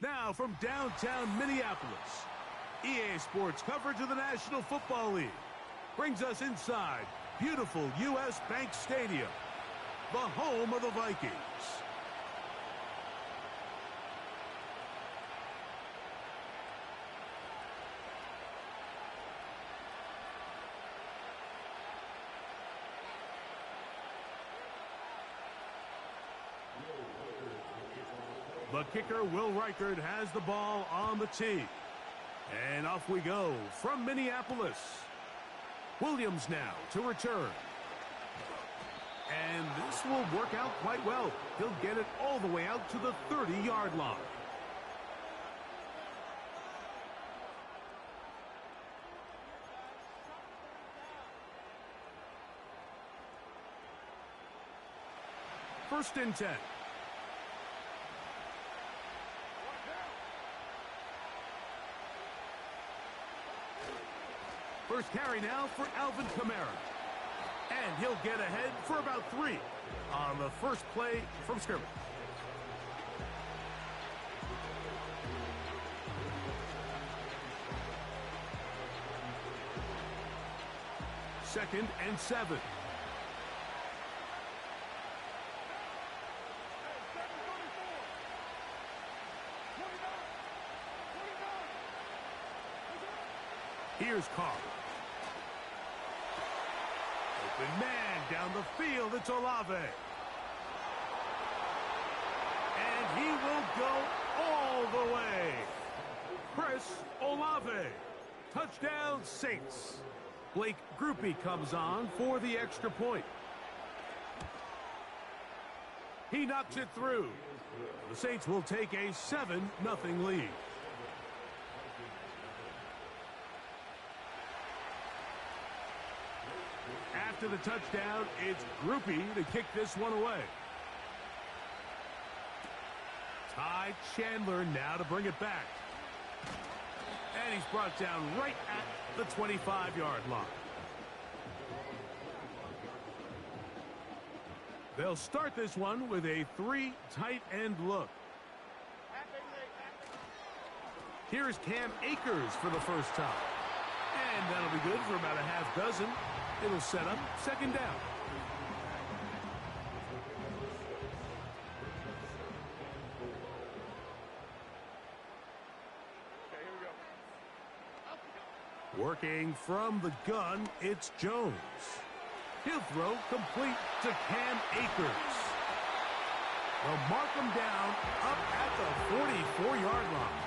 Now from downtown Minneapolis, EA Sports coverage of the National Football League brings us inside beautiful U.S. Bank Stadium, the home of the Vikings. The kicker, Will Reichard, has the ball on the tee. And off we go from Minneapolis. Williams now to return. And this will work out quite well. He'll get it all the way out to the 30-yard line. First and 10. First carry now for Alvin Kamara. And he'll get ahead for about 3 on the first play from scrimmage. Second and 7. Here's Carr. Open man down the field. It's Olave. And he will go all the way. Chris Olave. Touchdown, Saints. Blake Groupie comes on for the extra point. He knocks it through. The Saints will take a 7-0 lead. After the touchdown, it's Groupie to kick this one away. Ty Chandler now to bring it back. And he's brought down right at the 25-yard line. They'll start this one with a 3 tight end look. Here's Cam Akers for the first time. And that'll be good for about a half dozen. It'll set up second down. Working from the gun, it's Jones. He'll throw complete to Cam Akers. They'll mark him down up at the 44-yard line.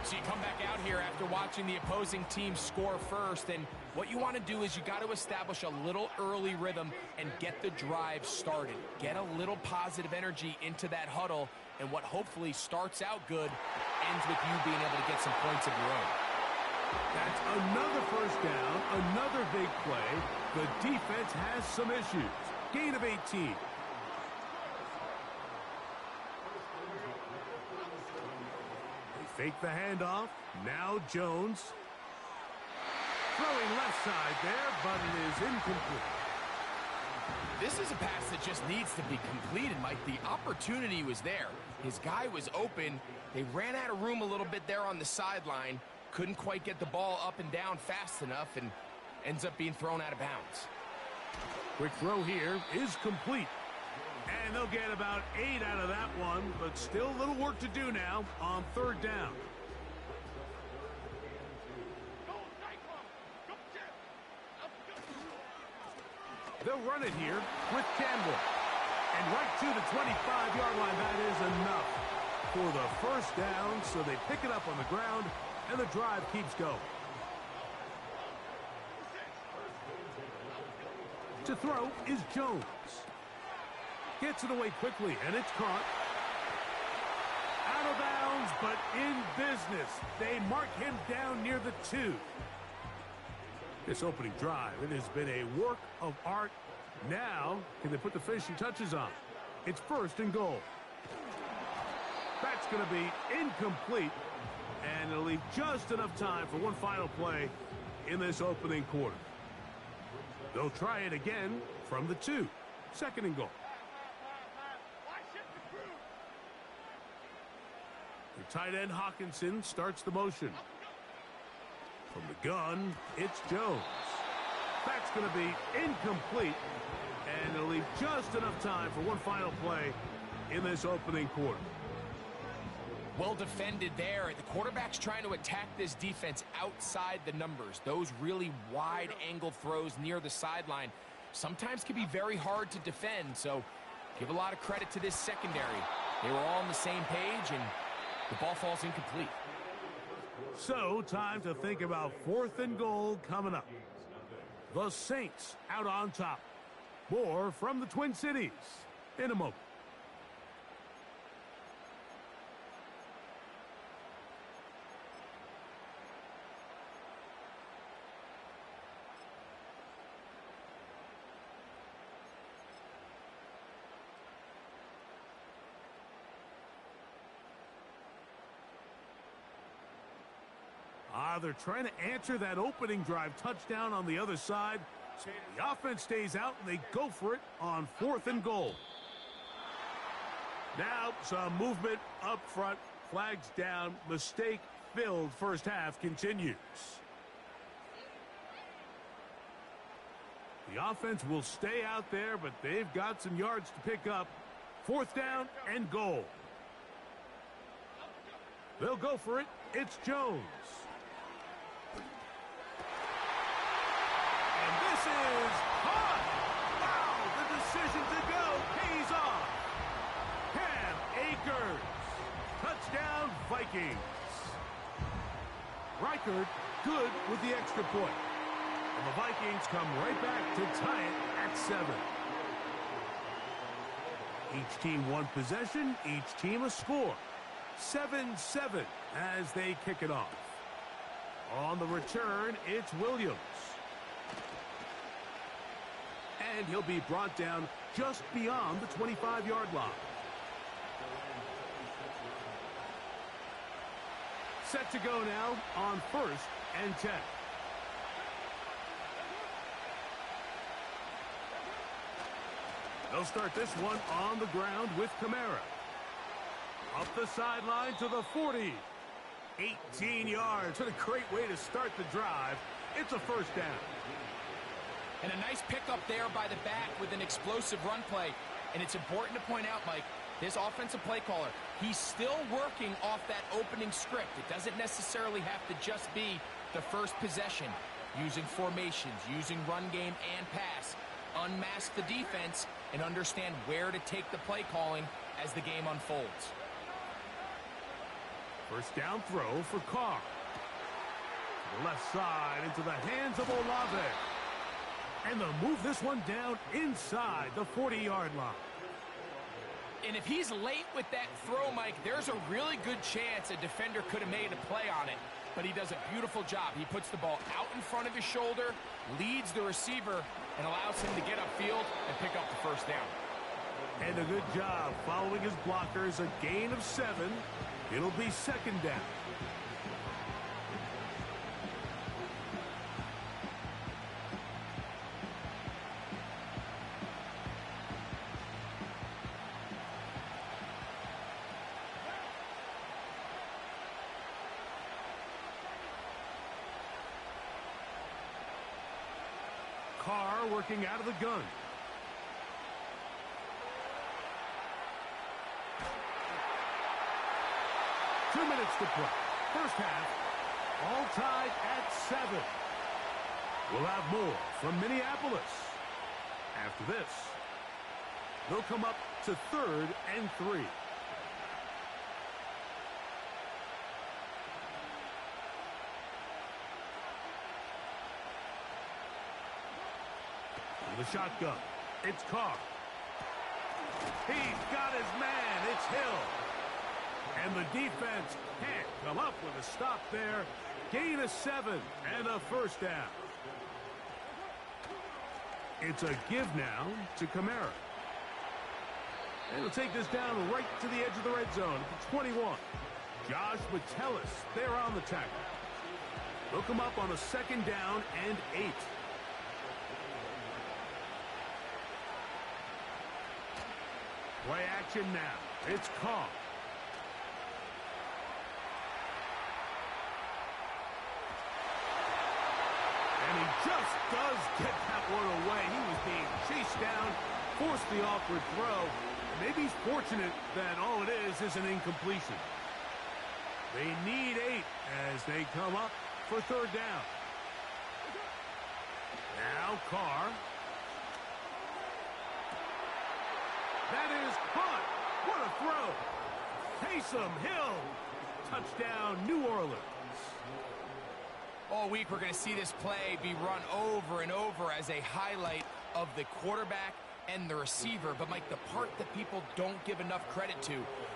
So you come back out here after watching the opposing team score first, and what you want to do is you got to establish a little early rhythm and get the drive started. Get a little positive energy into that huddle, and what hopefully starts out good ends with you being able to get some points of your own. That's another first down, another big play. The defense has some issues. Gain of 18. Fake the handoff. Now Jones. Throwing left side there, but it is incomplete. This is a pass that just needs to be completed, Mike. The opportunity was there. His guy was open. They ran out of room a little bit there on the sideline. Couldn't quite get the ball up and down fast enough and ends up being thrown out of bounds. Quick throw here is complete. And they'll get about 8 out of that one, but still a little work to do now on third down. They'll run it here with Campbell. And right to the 25-yard line, that is enough for the first down, so they pick it up on the ground, and the drive keeps going. To throw is Jones. Gets it away quickly, and it's caught. Out of bounds, but in business. They mark him down near the 2. This opening drive, it has been a work of art. Now, can they put the finishing touches on? It's first and goal. That's going to be incomplete, and it'll leave just enough time for one final play in this opening quarter. They'll try it again from the 2. Second and goal. tight end Hawkinson starts the motion. From the gun, it's Jones. That's going to be incomplete, and it'll leave just enough time for one final play in this opening quarter. Well defended there. The quarterback's trying to attack this defense outside the numbers. Those really wide angle throws near the sideline sometimes can be very hard to defend, so give a lot of credit to this secondary. They were all on the same page, and the ball falls incomplete. So, time to think about 4th and goal coming up. The Saints out on top. More from the Twin Cities in a moment. They're trying to answer that opening drive touchdown on the other side. So the offense stays out, and they go for it on 4th and goal. Now, some movement up front. Flags down. Mistake-filled first half continues. The offense will stay out there, but they've got some yards to pick up. 4th down and goal. They'll go for it. It's Jones. Is caught. Wow, the decision to go pays off. Cam Akers. Touchdown, Vikings. Reichard good with the extra point. And the Vikings come right back to tie it at 7. Each team one possession, each team a score. 7-7 as they kick it off. On the return, it's Williams. And he'll be brought down just beyond the 25-yard line. Set to go now on 1st and 10. They'll start this one on the ground with Kamara. Up the sideline to the 40. 18 yards. What a great way to start the drive. It's a first down. And a nice pickup there by the back with an explosive run play. And it's important to point out, Mike, this offensive play caller, he's still working off that opening script. It doesn't necessarily have to just be the first possession. Using formations, using run game and pass. Unmask the defense and understand where to take the play calling as the game unfolds. First down throw for Carr. To the left side into the hands of Olave. And they'll move this one down inside the 40-yard line. And if he's late with that throw, Mike, there's a really good chance a defender could have made a play on it. But he does a beautiful job. He puts the ball out in front of his shoulder, leads the receiver, and allows him to get upfield and pick up the first down. And a good job following his blockers. A gain of 7. It'll be second down. Carr working out of the gun. Two minutes to play. First half, all tied at 7. We'll have more from Minneapolis. After this, they'll come up to 3rd and 3. The shotgun. It's Carr. He's got his man. It's Hill. And the defense can't come up with a stop there. Gain of 7 and a first down. It's a give now to Kamara. And he'll take this down right to the edge of the red zone at the 21. Josh Metellus there on the tackle. They'll come up on a second down and 8. Play action now. It's Carr. And he just does get that one away. He was being chased down, forced the awkward throw. Maybe he's fortunate that all it is an incompletion. They need 8 as they come up for third down. Now Carr. That is caught. What a throw. Taysom Hill. Touchdown, New Orleans. All week we're going to see this play be run over and over as a highlight of the quarterback and the receiver. But, Mike, the part that people don't give enough credit to,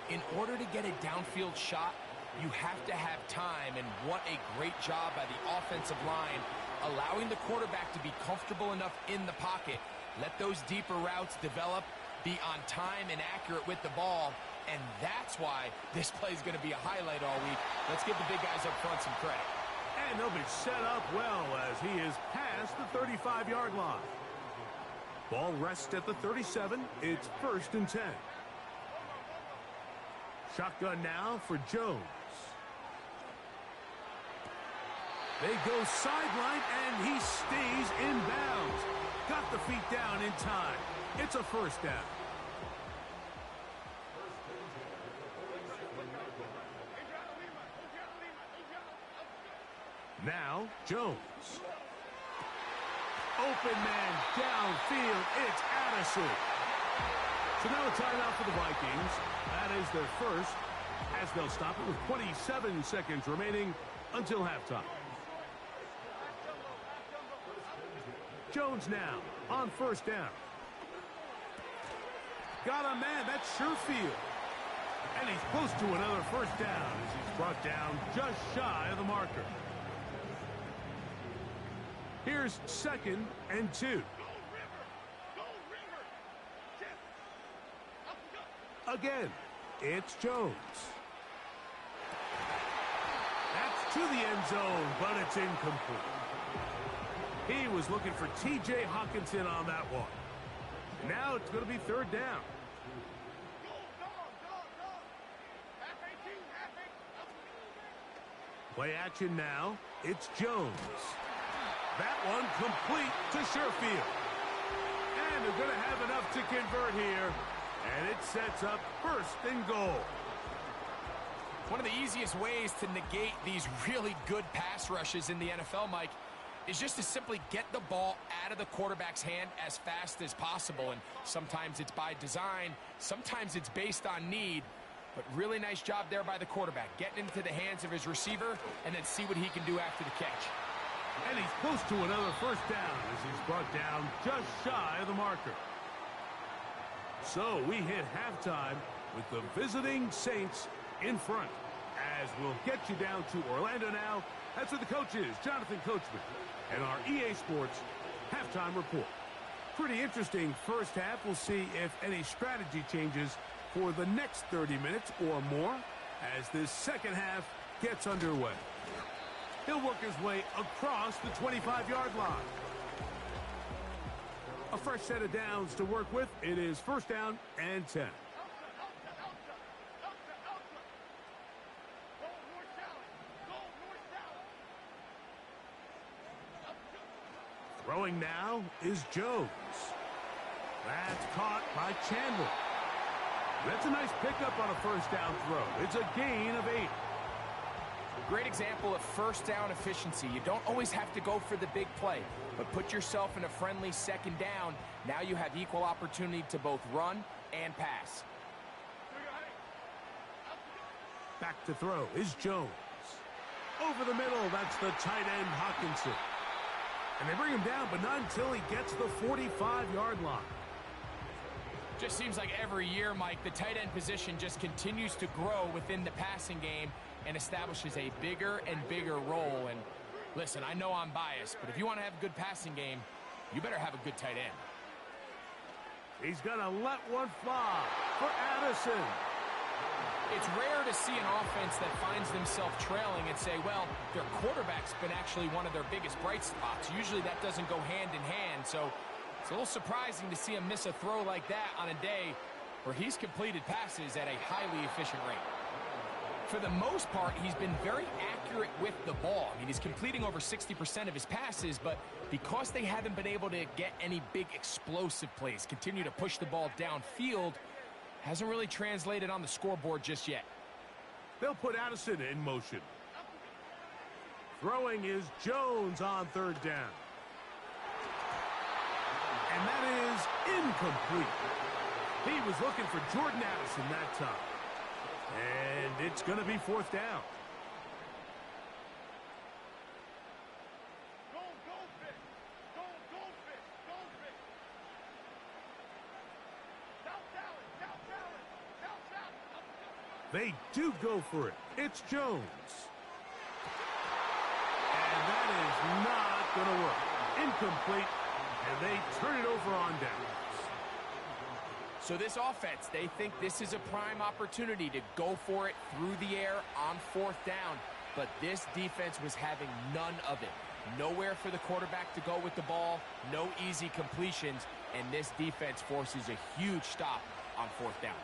in order to get a downfield shot, you have to have time. And what a great job by the offensive line, allowing the quarterback to be comfortable enough in the pocket. Let those deeper routes develop, be on time and accurate with the ball. And that's why this play is going to be a highlight all week. Let's give the big guys up front some credit. And he'll be set up well as he is past the 35-yard line. Ball rests at the 37. It's 1st and 10. Shotgun now for Jones. They go sideline, and he stays in bounds. Got the feet down in time. It's a first down. Now, Jones. Open man downfield. It's Addison. So now a timeout for the Vikings. That is their first, as they'll stop it with 27 seconds remaining until halftime. Jones now on first down. Got a man. That's Sherfield. And he's close to another first down as he's brought down just shy of the marker. Here's 2nd and 2. Again, it's Jones. That's to the end zone, but it's incomplete. He was looking for T.J. Hawkinson on that one. Now it's going to be third down. Play action now. It's Jones. That one complete to Sherfield. And they're going to have enough to convert here. And it sets up 1st and goal. One of the easiest ways to negate these really good pass rushes in the NFL, Mike, is just to simply get the ball out of the quarterback's hand as fast as possible. And sometimes it's by design, sometimes it's based on need. But really nice job there by the quarterback, getting into the hands of his receiver and then see what he can do after the catch. And he's close to another first down as he's brought down just shy of the marker. So we hit halftime with the visiting Saints in front. As we'll get you down to Orlando now. That's where the coach is, Jonathan Coachman, and our EA Sports halftime report. Pretty interesting first half. We'll see if any strategy changes for the next 30 minutes or more as this second half gets underway. He'll work his way across the 25-yard line. A fresh set of downs to work with. It is 1st down and 10. Throwing now is Jones. That's caught by Chandler. That's a nice pickup on a first down throw. It's a gain of 8. Great example of first down efficiency. You don't always have to go for the big play, but put yourself in a friendly 2nd down. Now you have equal opportunity to both run and pass. Back to throw is Jones. Over the middle, that's the tight end Hawkinson. And they bring him down, but not until he gets the 45-yard line. Just seems like every year, Mike, the tight end position just continues to grow within the passing game and establishes a bigger and bigger role. And listen, I know I'm biased, but if you want to have a good passing game, you better have a good tight end. He's going to let one fly for Addison. It's rare to see an offense that finds themselves trailing and say, well, their quarterback's been actually one of their biggest bright spots. Usually that doesn't go hand in hand, so it's a little surprising to see him miss a throw like that on a day where he's completed passes at a highly efficient rate. For the most part, he's been very accurate with the ball. I mean, he's completing over 60% of his passes, but because they haven't been able to get any big explosive plays, continue to push the ball downfield, hasn't really translated on the scoreboard just yet. They'll put Addison in motion. Throwing is Jones on third down. And that is incomplete. He was looking for Jordan Addison that time. And it's going to be fourth down. They do go for it. It's Jones. And that is not going to work. Incomplete. And they turn it over on downs. So this offense, they think this is a prime opportunity to go for it through the air on fourth down. But this defense was having none of it. Nowhere for the quarterback to go with the ball. No easy completions. And this defense forces a huge stop on fourth down.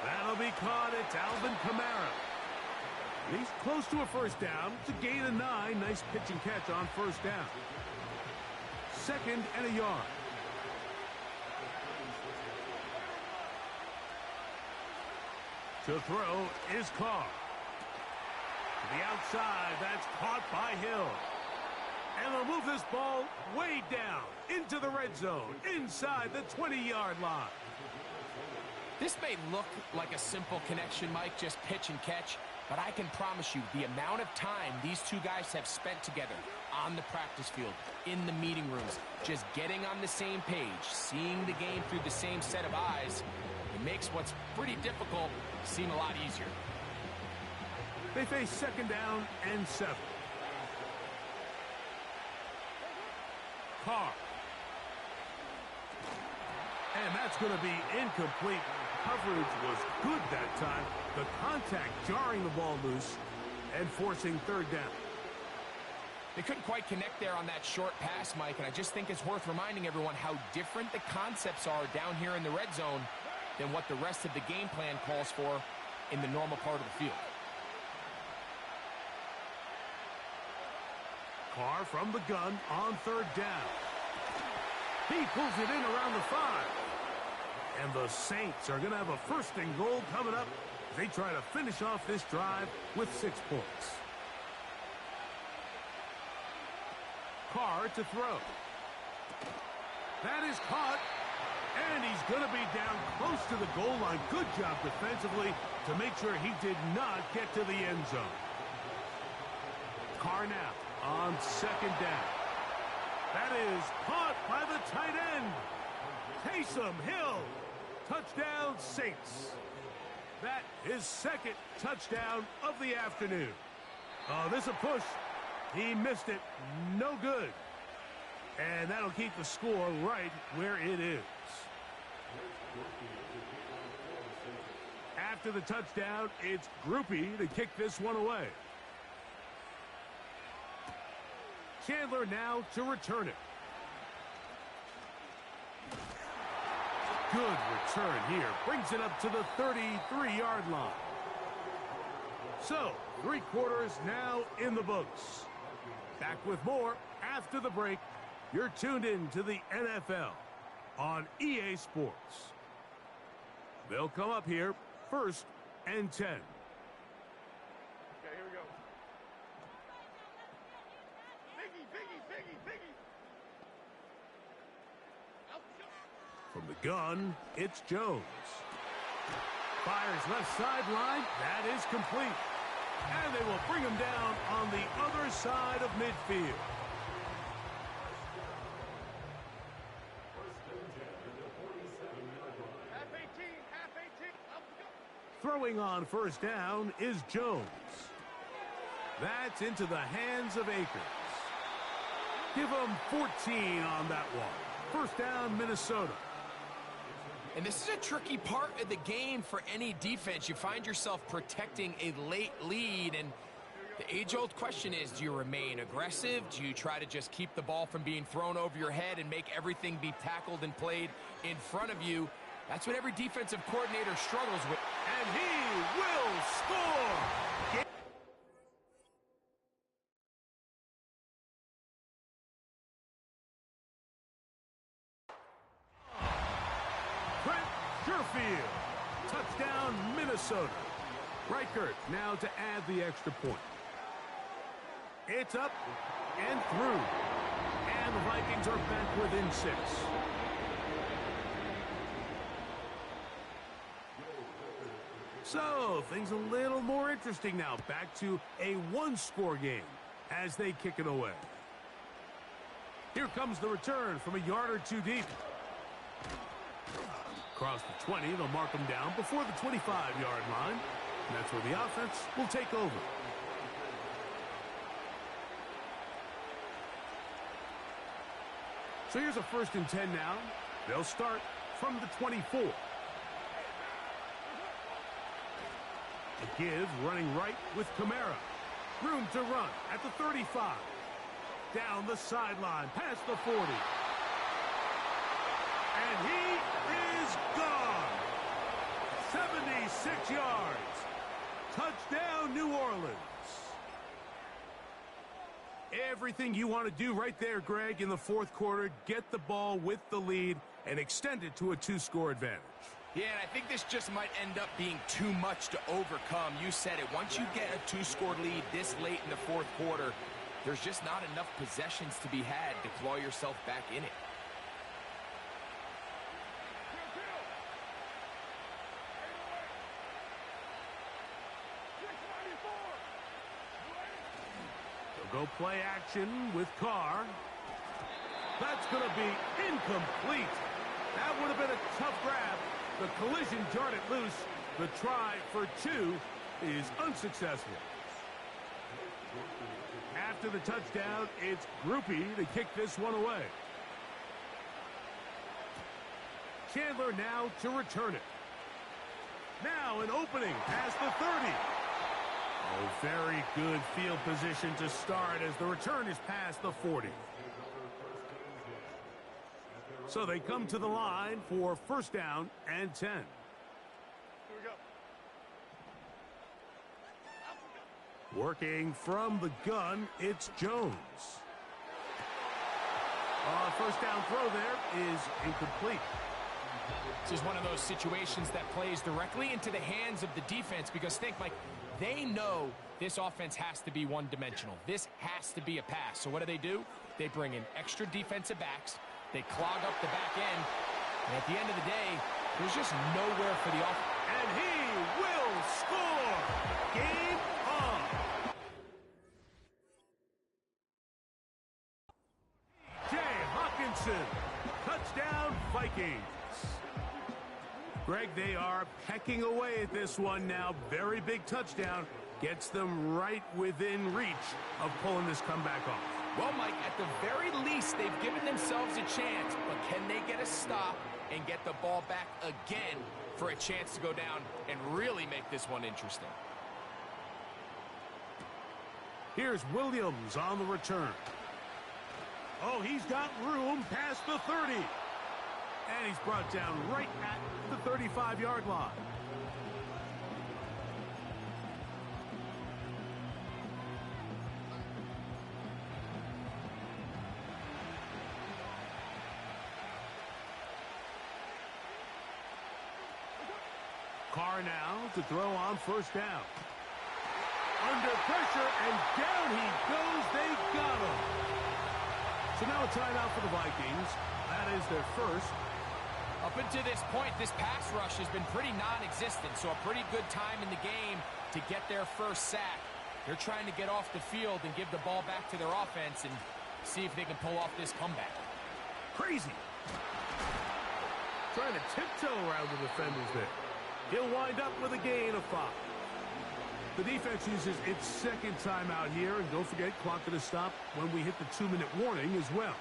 That'll be caught. It's Alvin Kamara. He's close to a first down. It's a gain of 9. Nice pitch and catch on first down. Second and a yard. To throw is Carr. To the outside, that's caught by Hill. And they'll move this ball way down into the red zone, inside the 20-yard line. This may look like a simple connection, Mike, just pitch and catch, but I can promise you the amount of time these two guys have spent together on the practice field, in the meeting rooms, just getting on the same page, seeing the game through the same set of eyes, it makes what's pretty difficult seem a lot easier. They face second down and 7. Carr. And that's going to be incomplete. Coverage was good that time. The contact jarring the ball loose and forcing third down. They couldn't quite connect there on that short pass, Mike, and I just think it's worth reminding everyone how different the concepts are down here in the red zone than what the rest of the game plan calls for in the normal part of the field. Carr from the gun on third down. He pulls it in around the 5. And the Saints are going to have a first and goal coming up as they try to finish off this drive with 6 points. Carr to throw. That is caught. And he's going to be down close to the goal line. Good job defensively to make sure he did not get to the end zone. Carr now on second down. That is caught by the tight end. Taysom Hill. Touchdown, Saints. That is second touchdown of the afternoon. Oh, this is a push. He missed it. No good. And that'll keep the score right where it is. After the touchdown, it's Groupie to kick this one away. Chandler now to return it. Good return here. Brings it up to the 33-yard line. So, 3 quarters now in the books. Back with more after the break. You're tuned in to the NFL on EA Sports. They'll come up here, first and 10. Okay, here we go. Biggie. From the gun, it's Jones. Fires left sideline. That is complete. And they will bring him down on the other side of midfield. Half 18. Throwing on first down is Jones. That's into the hands of Akers. Give him 14 on that one. First down, Minnesota. And this is a tricky part of the game for any defense. You find yourself protecting a late lead, and the age-old question is, do you remain aggressive? Do you try to just keep the ball from being thrown over your head and make everything be tackled and played in front of you? That's what every defensive coordinator struggles with. And he will score. Trent Sherfield. Touchdown, Minnesota. Reichert now to add the extra point. It's up and through. And the Vikings are back within 6. So, things a little more interesting now. Back to a one-score game as they kick it away. Here comes the return from a yard or two deep. Across the 20, they'll mark them down before the 25-yard line. And that's where the offense will take over. So here's a 1st and 10 now. They'll start from the 24. A give running right with Kamara. Room to run at the 35. Down the sideline, past the 40. And he is gone. 76 yards. Touchdown, New Orleans. Everything you want to do right there, Greg, in the 4th quarter. Get the ball with the lead and extend it to a 2-score advantage. Yeah, and I think this just might end up being too much to overcome. You said it. Once you get a 2-score lead this late in the 4th quarter, there's just not enough possessions to be had to claw yourself back in it. They'll go play action with Carr. That's going to be incomplete. That would have been a tough grab. The collision jarred it loose. The try for 2 is unsuccessful. After the touchdown, it's Groupie to kick this one away. Chandler now to return it. Now an opening past the 30. Oh, very good field position to start as the return is past the 40. So they come to the line for 1st down and 10. Here we go. Working from the gun, it's Jones. 1st down throw there is incomplete. This is one of those situations that plays directly into the hands of the defense because think, Mike, they know this offense has to be one-dimensional. This has to be a pass. So what do? They bring in extra defensive backs. They clog up the back end. And at the end of the day, there's just nowhere for the offense. And he will score. Game on. Jay Hawkinson. Touchdown, Vikings. Greg, they are pecking away at this one now. Very big touchdown. Gets them right within reach of pulling this comeback off. Well, Mike, at the very least, they've given themselves a chance. But can they get a stop and get the ball back again for a chance to go down and really make this one interesting? Here's Williams on the return. Oh, he's got room past the 30. And he's brought down right at the 35-yard line. Carr now to throw on 1st down. Under pressure, and down he goes. They got him. So now a timeout for the Vikings. That is their 1st. Up until this point, this pass rush has been pretty non-existent, so a pretty good time in the game to get their 1st sack. They're trying to get off the field and give the ball back to their offense and see if they can pull off this comeback. Crazy. Trying to tiptoe around the defenders there. He'll wind up with a gain of 5. The defense uses its 2nd timeout here, and don't forget, clock to stop when we hit the 2-minute warning as well.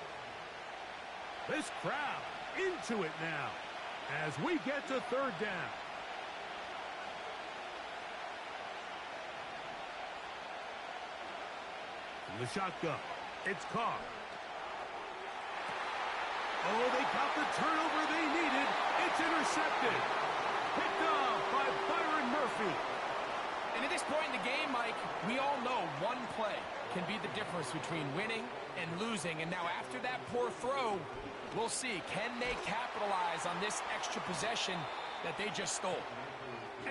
This crowd into it now as we get to 3rd down. From the shotgun, it's Carr. Oh, they got the turnover they needed. It's intercepted. Picked off by Byron Murphy. feet. And at this point in the game, Mike, we all know one play can be the difference between winning and losing. And now after that poor throw, we'll see, can they capitalize on this extra possession that they just stole?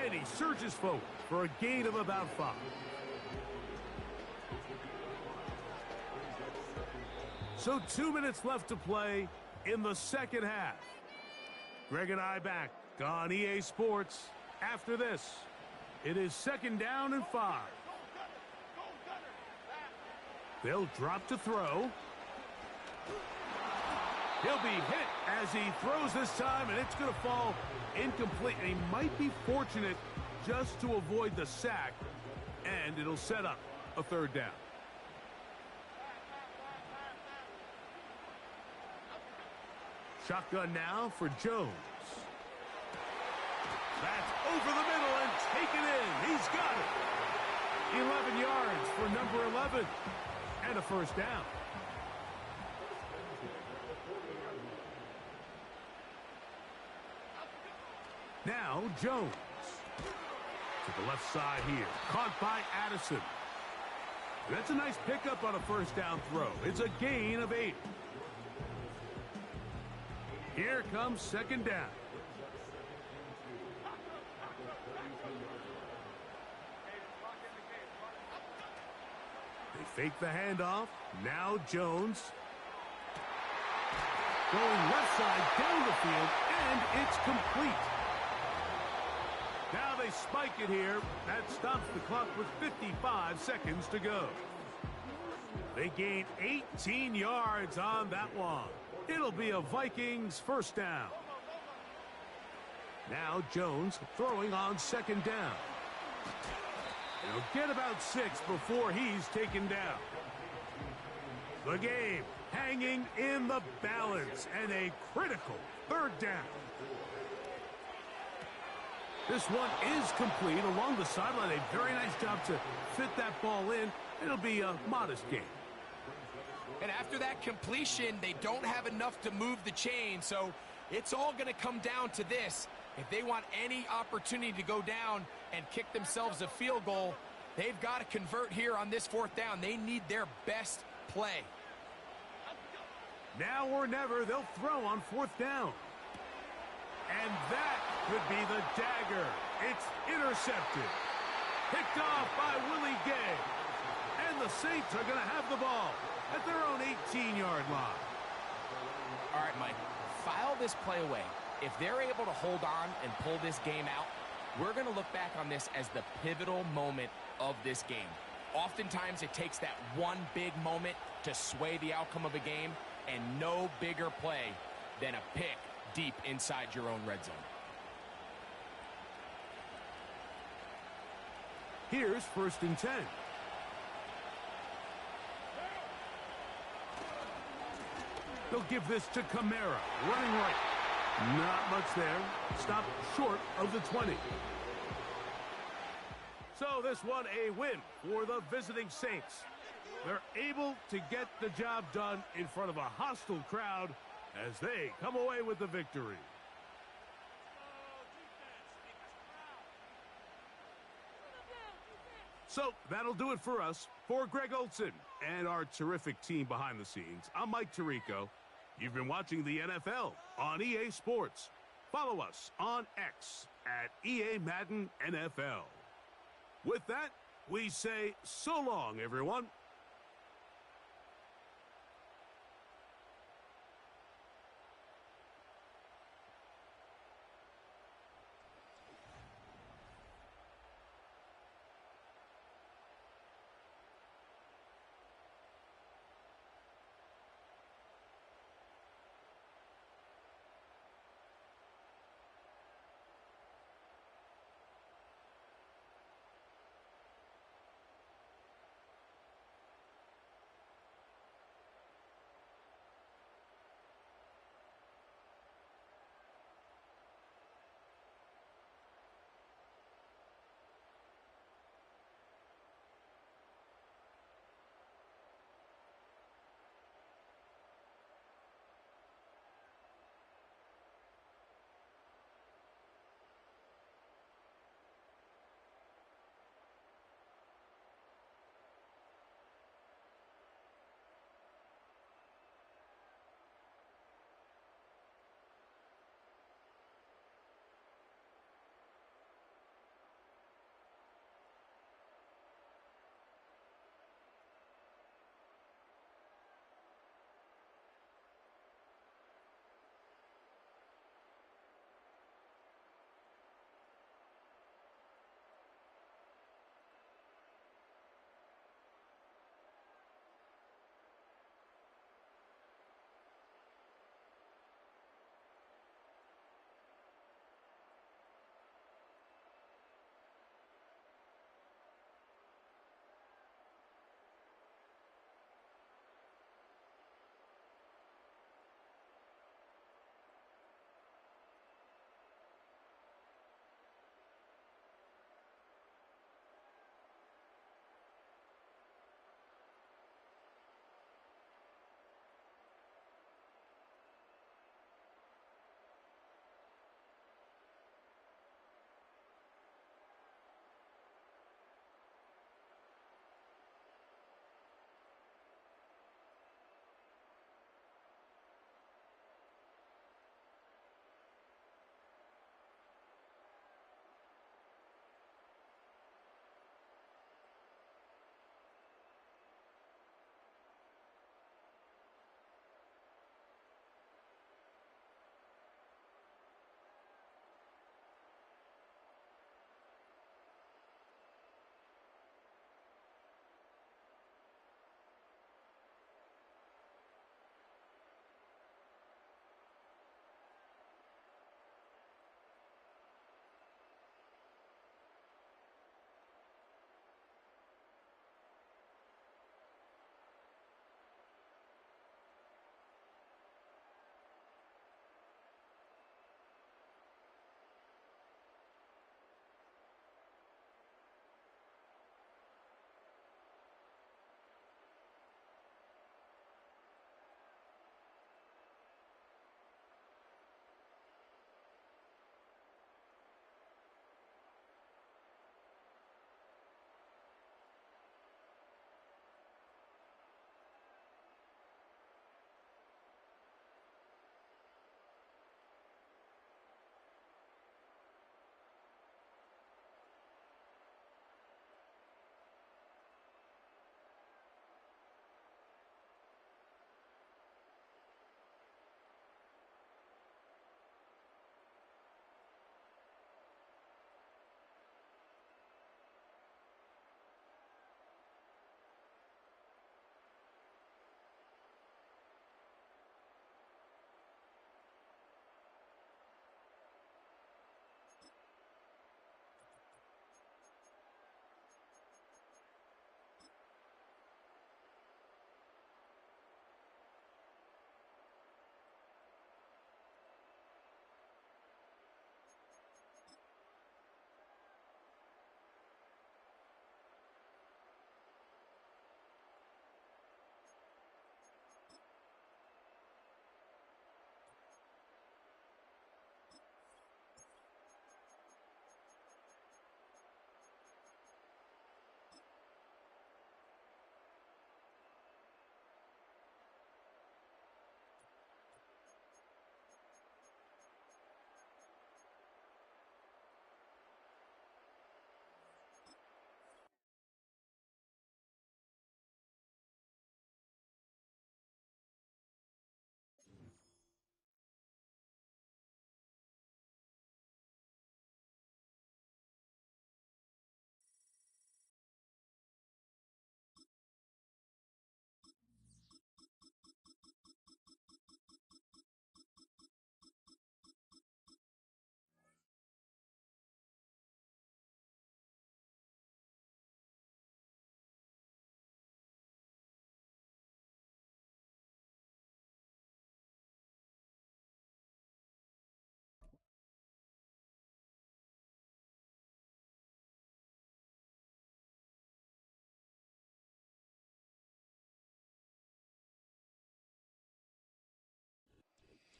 And he surges forward for a gain of about 5. So 2 minutes left to play in the second half. Greg and I back on EA Sports after this. It is 2nd down and 5. They'll drop to throw. He'll be hit as he throws this time, and it's going to fall incomplete. And he might be fortunate just to avoid the sack, and it'll set up a 3rd down. Shotgun now for Jones. That's over the middle and taken in. He's got it. 11 yards for number 11 and a 1st down. Now Jones to the left side here. Caught by Addison. That's a nice pickup on a 1st down throw. It's a gain of 8. Here comes 2nd down. They fake the handoff. Now Jones. Going left side down the field, and it's complete. Now they spike it here. That stops the clock with 55 seconds to go. They gain 18 yards on that one. It'll be a Vikings 1st down. Now Jones throwing on 2nd down. He'll get about 6 before he's taken down. The game hanging in the balance and a critical 3rd down. This one is complete along the sideline. A very nice job to fit that ball in. It'll be a modest gain. And after that completion, they don't have enough to move the chain, so it's all going to come down to this. If they want any opportunity to go down and kick themselves a field goal, they've got to convert here on this 4th down. They need their best play. Now or never, they'll throw on 4th down. And that could be the dagger. It's intercepted. Picked off by Willie Gay. And the Saints are going to have the ball at their own 18-yard line. All right, Mike, file this play away. If they're able to hold on and pull this game out, we're going to look back on this as the pivotal moment of this game. Oftentimes, it takes that one big moment to sway the outcome of a game, and no bigger play than a pick deep inside your own red zone. Here's 1st and 10. They'll give this to Kamara, running right. Not much there. Stopped short of the 20. So this one a win for the visiting Saints. They're able to get the job done in front of a hostile crowd as they come away with the victory. So that'll do it for us. For Greg Olson and our terrific team behind the scenes, I'm Mike Tirico. You've been watching the NFL on EA Sports. Follow us on X at EA Madden NFL. With that, we say so long, everyone.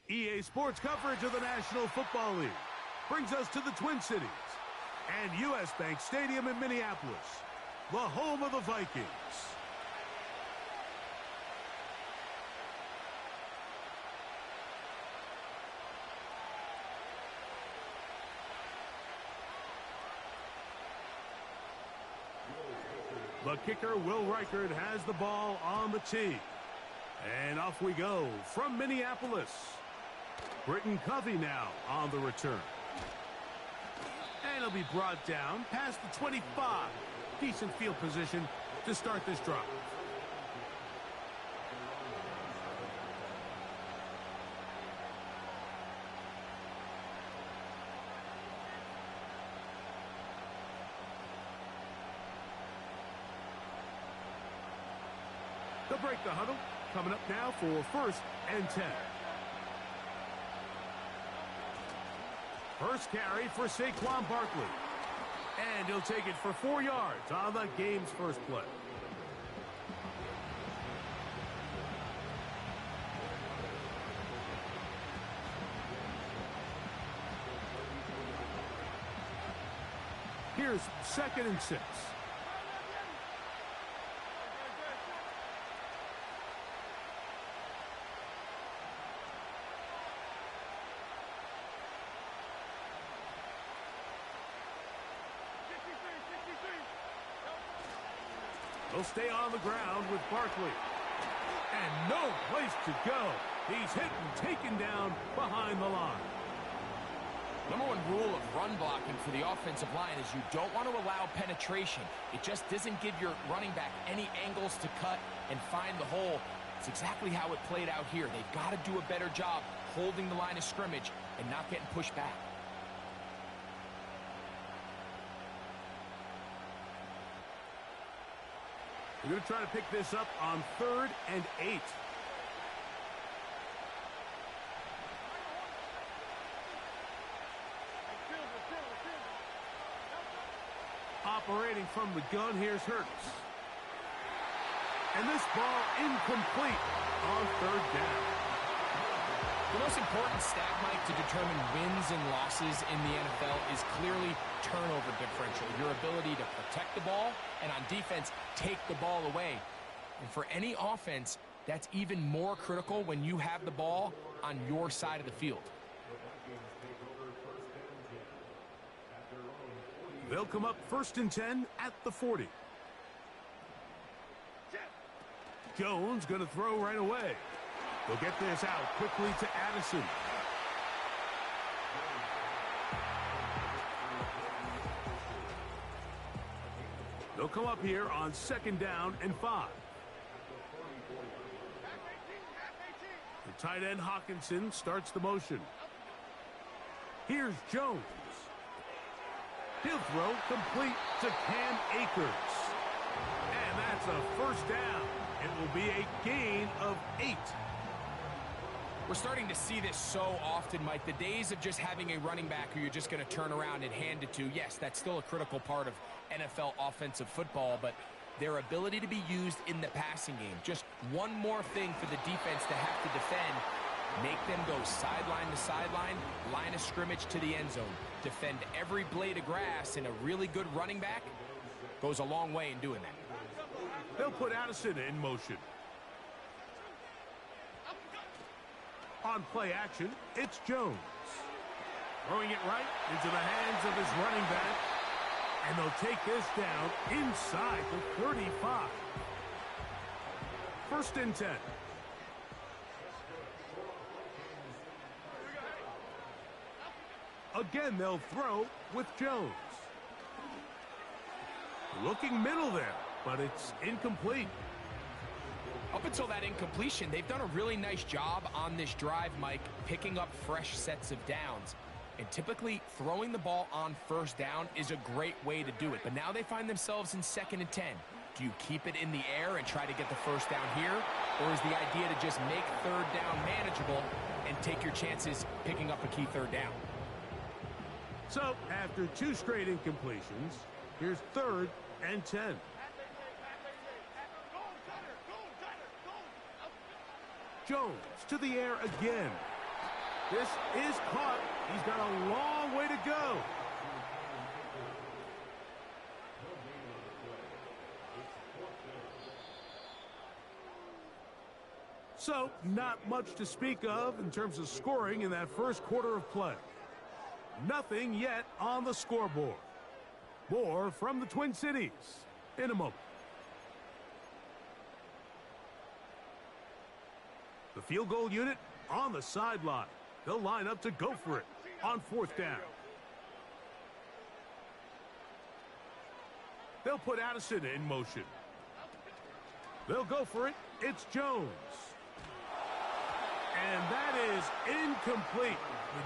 EA Sports coverage of the National Football League brings us to the Twin Cities and U.S. Bank Stadium in Minneapolis, the home of the Vikings. The kicker, Will Reichert, has the ball on the tee. And off we go from Minneapolis. Britton Covey now on the return. And he'll be brought down past the 25. Decent field position to start this drive. They'll break the huddle. Coming up now for 1st and 10. First carry for Saquon Barkley. And he'll take it for 4 yards on the game's first play. Here's 2nd and 6. He'll stay on the ground with Barkley. And no place to go. He's hit and taken down behind the line. Number one rule of run blocking for the offensive line is you don't want to allow penetration. It just doesn't give your running back any angles to cut and find the hole. It's exactly how it played out here. They've got to do a better job holding the line of scrimmage and not getting pushed back. We're going to try to pick this up on 3rd and 8. Operating from the gun, here's Hurts. And this ball incomplete on 3rd down. The most important stat, Mike, to determine wins and losses in the NFL is clearly turnover differential, your ability to protect the ball, and on defense, take the ball away. And for any offense, that's even more critical when you have the ball on your side of the field. They'll come up 1st and 10 at the 40. Jones going to throw right away. They'll get this out quickly to Addison. They'll come up here on 2nd down and 5. The tight end Hawkinson starts the motion. Here's Jones. He'll throw complete to Cam Akers. And that's a 1st down. It will be a gain of 8. We're starting to see this so often, Mike. The days of just having a running back who you're just going to turn around and hand it to, yes, that's still a critical part of NFL offensive football, but their ability to be used in the passing game, just one more thing for the defense to have to defend, make them go sideline to sideline, line of scrimmage to the end zone, defend every blade of grass, and a really good running back goes a long way in doing that. They'll put Addison in motion. On play action, it's Jones. Throwing it right into the hands of his running back. And they'll take this down inside the 35. 1st and 10. Again, they'll throw with Jones. Looking middle there, but it's incomplete. Up until that incompletion, they've done a really nice job on this drive, Mike, picking up fresh sets of downs. And typically, throwing the ball on 1st down is a great way to do it. But now they find themselves in 2nd and 10. Do you keep it in the air and try to get the 1st down here? Or is the idea to just make 3rd down manageable and take your chances picking up a key 3rd down? So, after 2 straight incompletions, here's 3rd and 10. Jones to the air again. This is caught. He's got a long way to go. So, not much to speak of in terms of scoring in that first quarter of play. Nothing yet on the scoreboard. More from the Twin Cities in a moment. The field goal unit on the sideline. They'll line up to go for it on fourth down. They'll put Addison in motion. They'll go for it. It's Jones. And that is incomplete.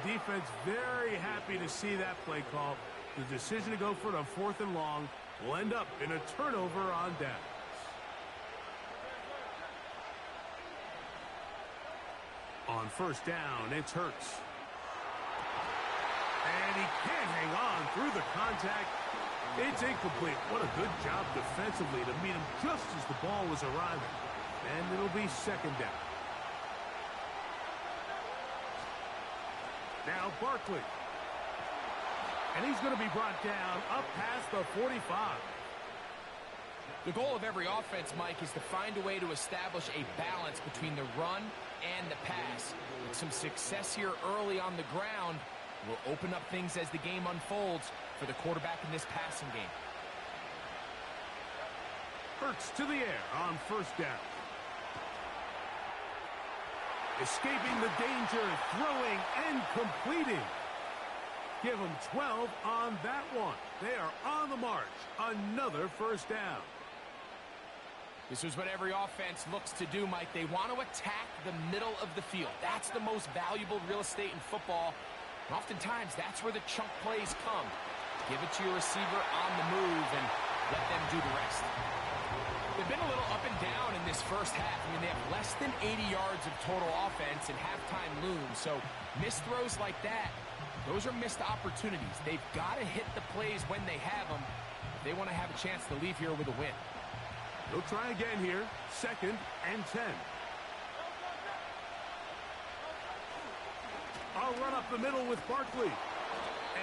The defense very happy to see that play call. The decision to go for it on fourth and long will end up in a turnover on downs. On first down, it's Hurts. And he can't hang on through the contact. It's incomplete. What a good job defensively to meet him just as the ball was arriving. And it'll be second down. Now Barkley. And he's going to be brought down up past the 45. The goal of every offense, Mike, is to find a way to establish a balance between the run and the pass. With some success here early on the ground will open up things as the game unfolds for the quarterback in this passing game. Hurts to the air on first down. Escaping the danger, throwing and completing. Give them 12 on that one. They are on the march. Another first down. This is what every offense looks to do, Mike. They want to attack the middle of the field. That's the most valuable real estate in football. And oftentimes, that's where the chunk plays come. Give it to your receiver on the move and let them do the rest. They've been a little up and down in this first half. I mean, they have less than 80 yards of total offense and halftime looms. So missed throws like that, those are missed opportunities. They've got to hit the plays when they have them if they want to have a chance to leave here with a win. They'll try again here. Second and 10. I'll run up the middle with Barkley.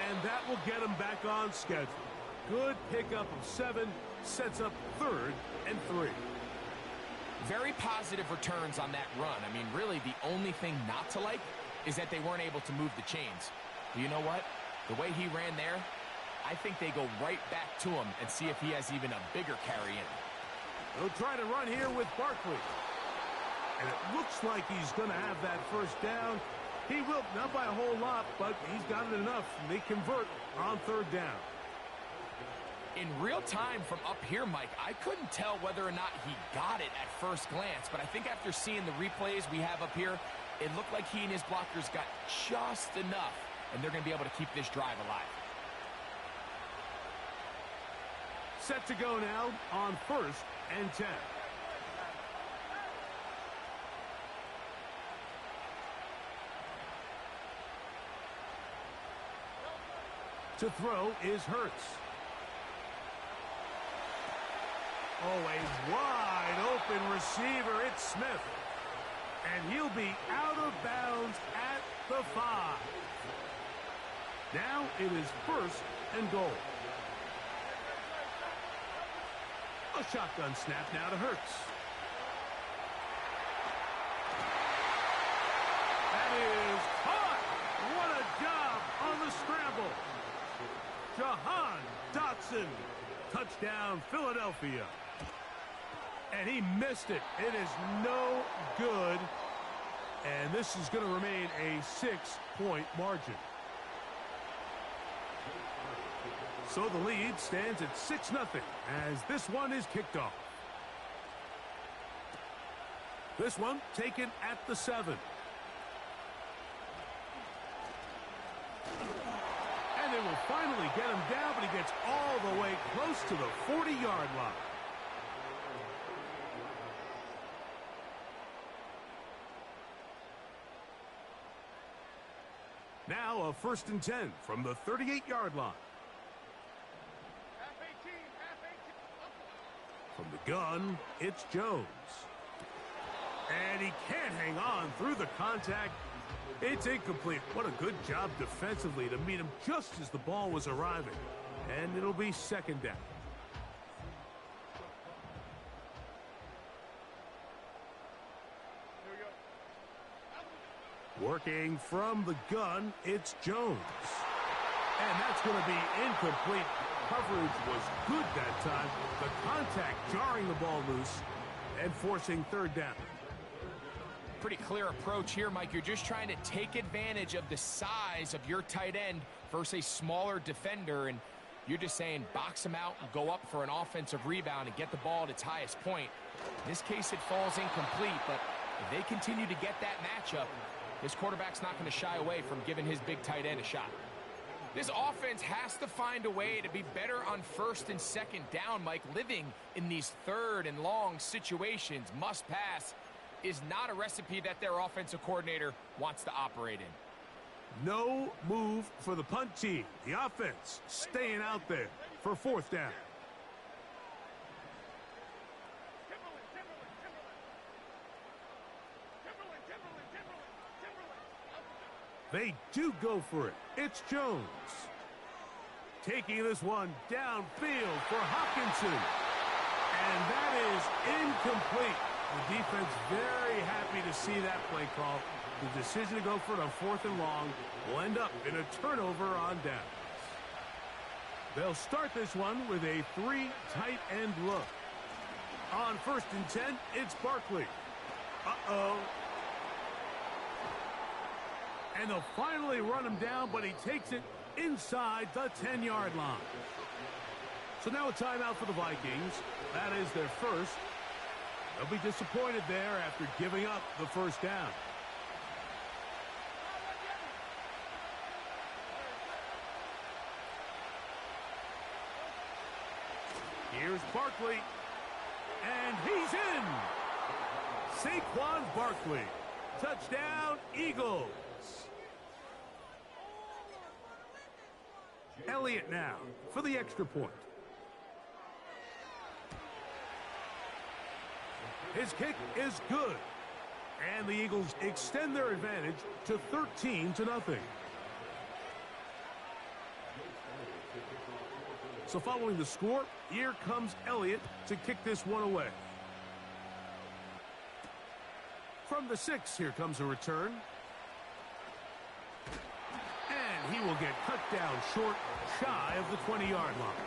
And that will get him back on schedule. Good pickup of 7. Sets up third and 3. Very positive returns on that run. I mean, really, the only thing not to like is that they weren't able to move the chains. But you know what? The way he ran there, I think they go right back to him and see if he has even a bigger carry in him. They'll try to run here with Barkley. And it looks like he's going to have that first down. He will, not by a whole lot, but he's got it enough. And they convert on third down. In real time from up here, Mike, I couldn't tell whether or not he got it at first glance, but I think after seeing the replays we have up here, it looked like he and his blockers got just enough, and they're going to be able to keep this drive alive. Set to go now on first and 10. To throw is Hurts. Oh, a wide open receiver. It's Smith. And he'll be out of bounds at the 5. Now it is first and goal. A shotgun snap now to Hurts. That is caught. What a job on the scramble. Jahan Dotson. Touchdown, Philadelphia. And he missed it. It is no good. And this is going to remain a 6-point margin. So the lead stands at 6-0 as this one is kicked off. This one taken at the 7. And they will finally get him down, but he gets all the way close to the 40-yard line. Now a first and 10 from the 38-yard line. From the gun, it's Jones. And he can't hang on through the contact. It's incomplete. What a good job defensively to meet him just as the ball was arriving. And it'll be second down. Working from the gun, it's Jones. And that's going to be incomplete. Coverage was good that time. The contact jarring the ball loose and forcing third down. Pretty clear approach here, Mike. You're just trying to take advantage of the size of your tight end versus a smaller defender, and you're just saying box him out and go up for an offensive rebound and get the ball at its highest point. In this case, it falls incomplete, but if they continue to get that matchup, this quarterback's not going to shy away from giving his big tight end a shot. This offense has to find a way to be better on first and second down, Mike. Living in these third and long situations, must pass, is not a recipe that their offensive coordinator wants to operate in. No move for the punt team. The offense staying out there for fourth down. They do go for it. It's Jones. Taking this one downfield for Hopkinson. And that is incomplete. The defense very happy to see that play call. The decision to go for it on fourth and long will end up in a turnover on downs. They'll start this one with a three tight end look. On first and 10, it's Barkley. Uh-oh. And they'll finally run him down, but he takes it inside the 10-yard line. So now a timeout for the Vikings. That is their first. They'll be disappointed there after giving up the first down. Here's Barkley. And he's in. Saquon Barkley. Touchdown, Eagles. Elliott now for the extra point. His kick is good. And the Eagles extend their advantage to 13-0. So following the score, here comes Elliott to kick this one away. From the 6, here comes a return. And he will get cut down short, shy of the 20-yard line.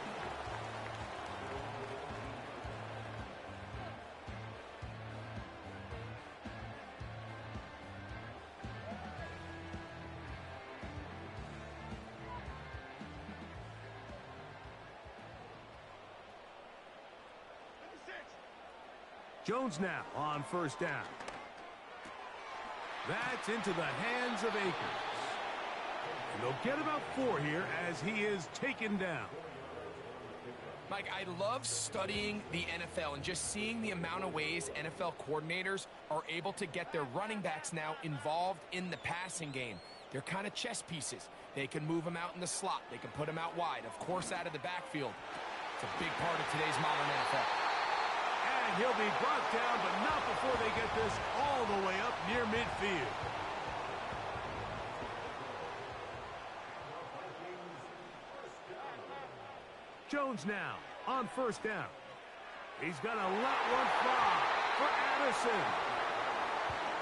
Jones now on first down. That's into the hands of Akers. And they'll get about 4 here as he is taken down. Mike, I love studying the NFL and just seeing the amount of ways NFL coordinators are able to get their running backs now involved in the passing game. They're kind of chess pieces. They can move them out in the slot. They can put them out wide, of course, out of the backfield. It's a big part of today's modern NFL. And he'll be brought down, but not before they get this all the way up near midfield. Jones now on first down. He's going to let one fly for Addison.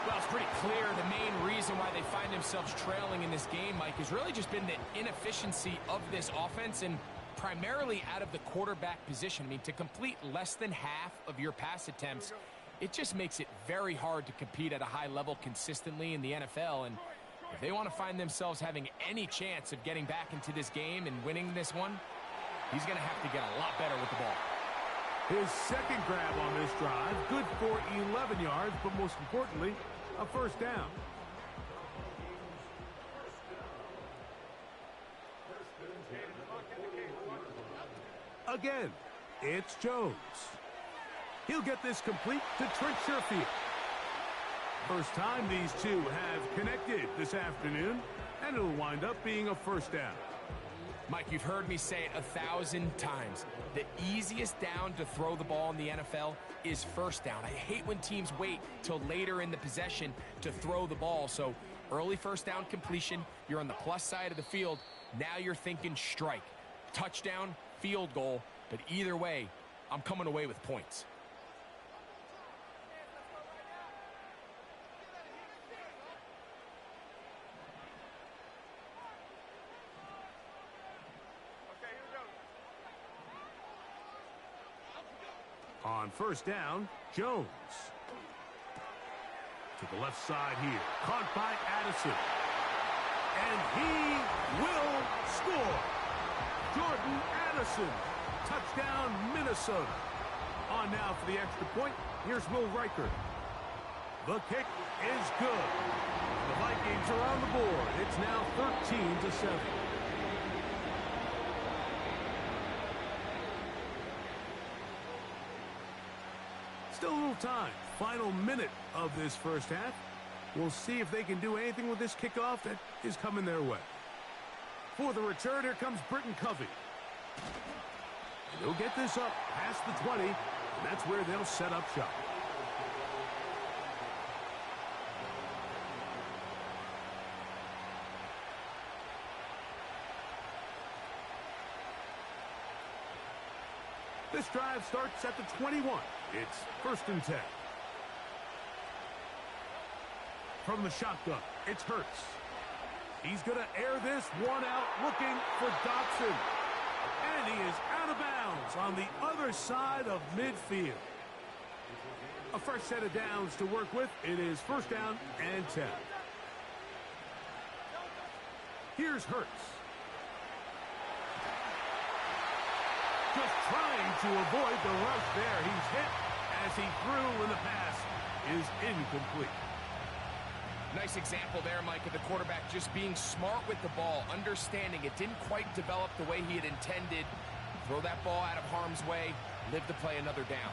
Well, it's pretty clear the main reason why they find themselves trailing in this game, Mike, has really just been the inefficiency of this offense and primarily out of the quarterback position. I mean, to complete less than half of your pass attempts, it just makes it very hard to compete at a high level consistently in the NFL. And if they want to find themselves having any chance of getting back into this game and winning this one, he's going to have to get a lot better with the ball. His second grab on this drive, good for 11 yards, but most importantly, a first down. Again, it's Jones. He'll get this complete to Trent Sherfield. First time these two have connected this afternoon, and it'll wind up being a first down. Mike, you've heard me say it 1,000 times. The easiest down to throw the ball in the NFL is first down. I hate when teams wait till later in the possession to throw the ball. So Early first down completion. You're on the plus side of the field. Now you're thinking strike. Touchdown, field goal. But either way, I'm coming away with points. On first down, Jones. To the left side here. Caught by Addison. And he will score. Jordan Addison. Touchdown, Minnesota. On now for the extra point. Here's Will Riker. The kick is good. The Vikings are on the board. It's now 13-7. Still a little time. Final minute of this first half. We'll see if they can do anything with this kickoff that is coming their way. For the return, here comes Britton Covey. He'll get this up past the 20, and that's where they'll set up shop. This drive starts at the 21. It's 1st and 10. From the shotgun, it's Hurts. He's going to air this one out, looking for Dotson. And he is out of bounds on the other side of midfield. A fresh set of downs to work with. It is 1st down and 10. Here's Hurts. Just trying to avoid the rush there. He's hit as he threw, and the pass is incomplete. Nice example there, Mike, of the quarterback just being smart with the ball, understanding it didn't quite develop the way he had intended. Throw that ball out of harm's way, live to play another down.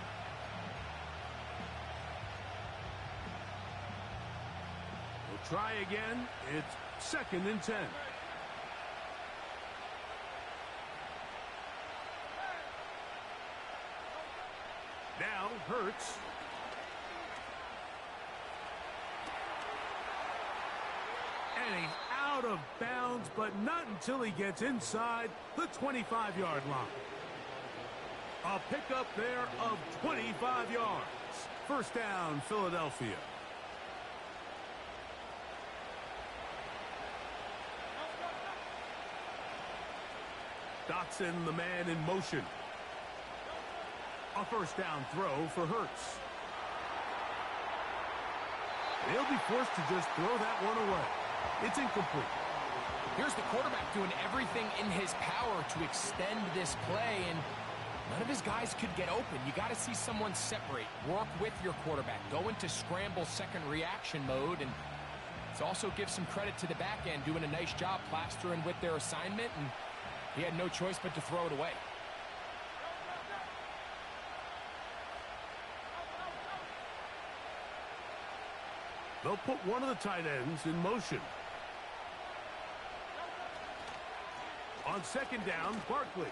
We'll try again. It's 2nd and 10. Now Hurts. And he's out of bounds, but not until he gets inside the 25-yard line. A pickup there of 25 yards. 1st down, Philadelphia. Dotson, the man in motion. A 1st down throw for Hurts. He'll be forced to just throw that one away. It's incomplete. Here's the quarterback doing everything in his power to extend this play, and none of his guys could get open. You got to see someone separate, work with your quarterback, go into scramble second reaction mode, and it also gives some credit to the back end, doing a nice job plastering with their assignment, and he had no choice but to throw it away. They'll put one of the tight ends in motion. On 2nd down, Barkley.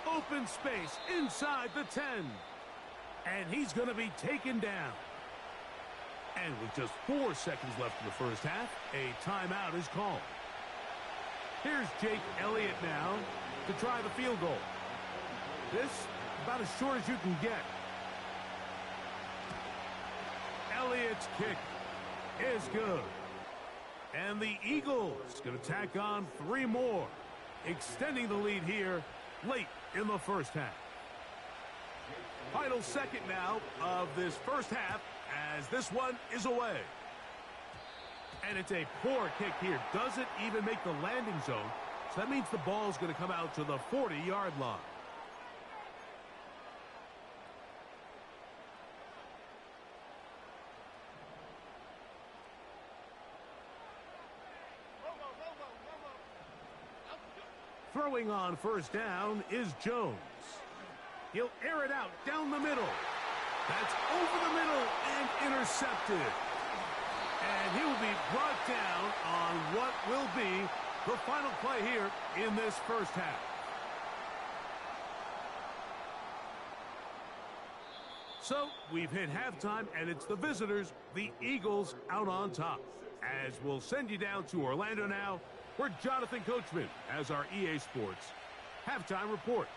Open space inside the 10. And he's going to be taken down. And with just 4 seconds left in the first half, a timeout is called. Here's Jake Elliott now to try the field goal. This about as short as you can get. Elliott's kick is good. And the Eagles going to tack on 3 more, extending the lead here late in the first half. Final second now of this first half as this one is away. And it's a poor kick here. Doesn't even make the landing zone. So that means the ball's going to come out to the 40-yard line. Throwing on 1st down is Jones. He'll air it out down the middle. That's over the middle and intercepted. And he will be brought down on what will be the final play here in this first half. So we've hit halftime, and it's the visitors, the Eagles, out on top. As we'll send you down to Orlando now, where Jonathan Coachman has our EA Sports halftime report.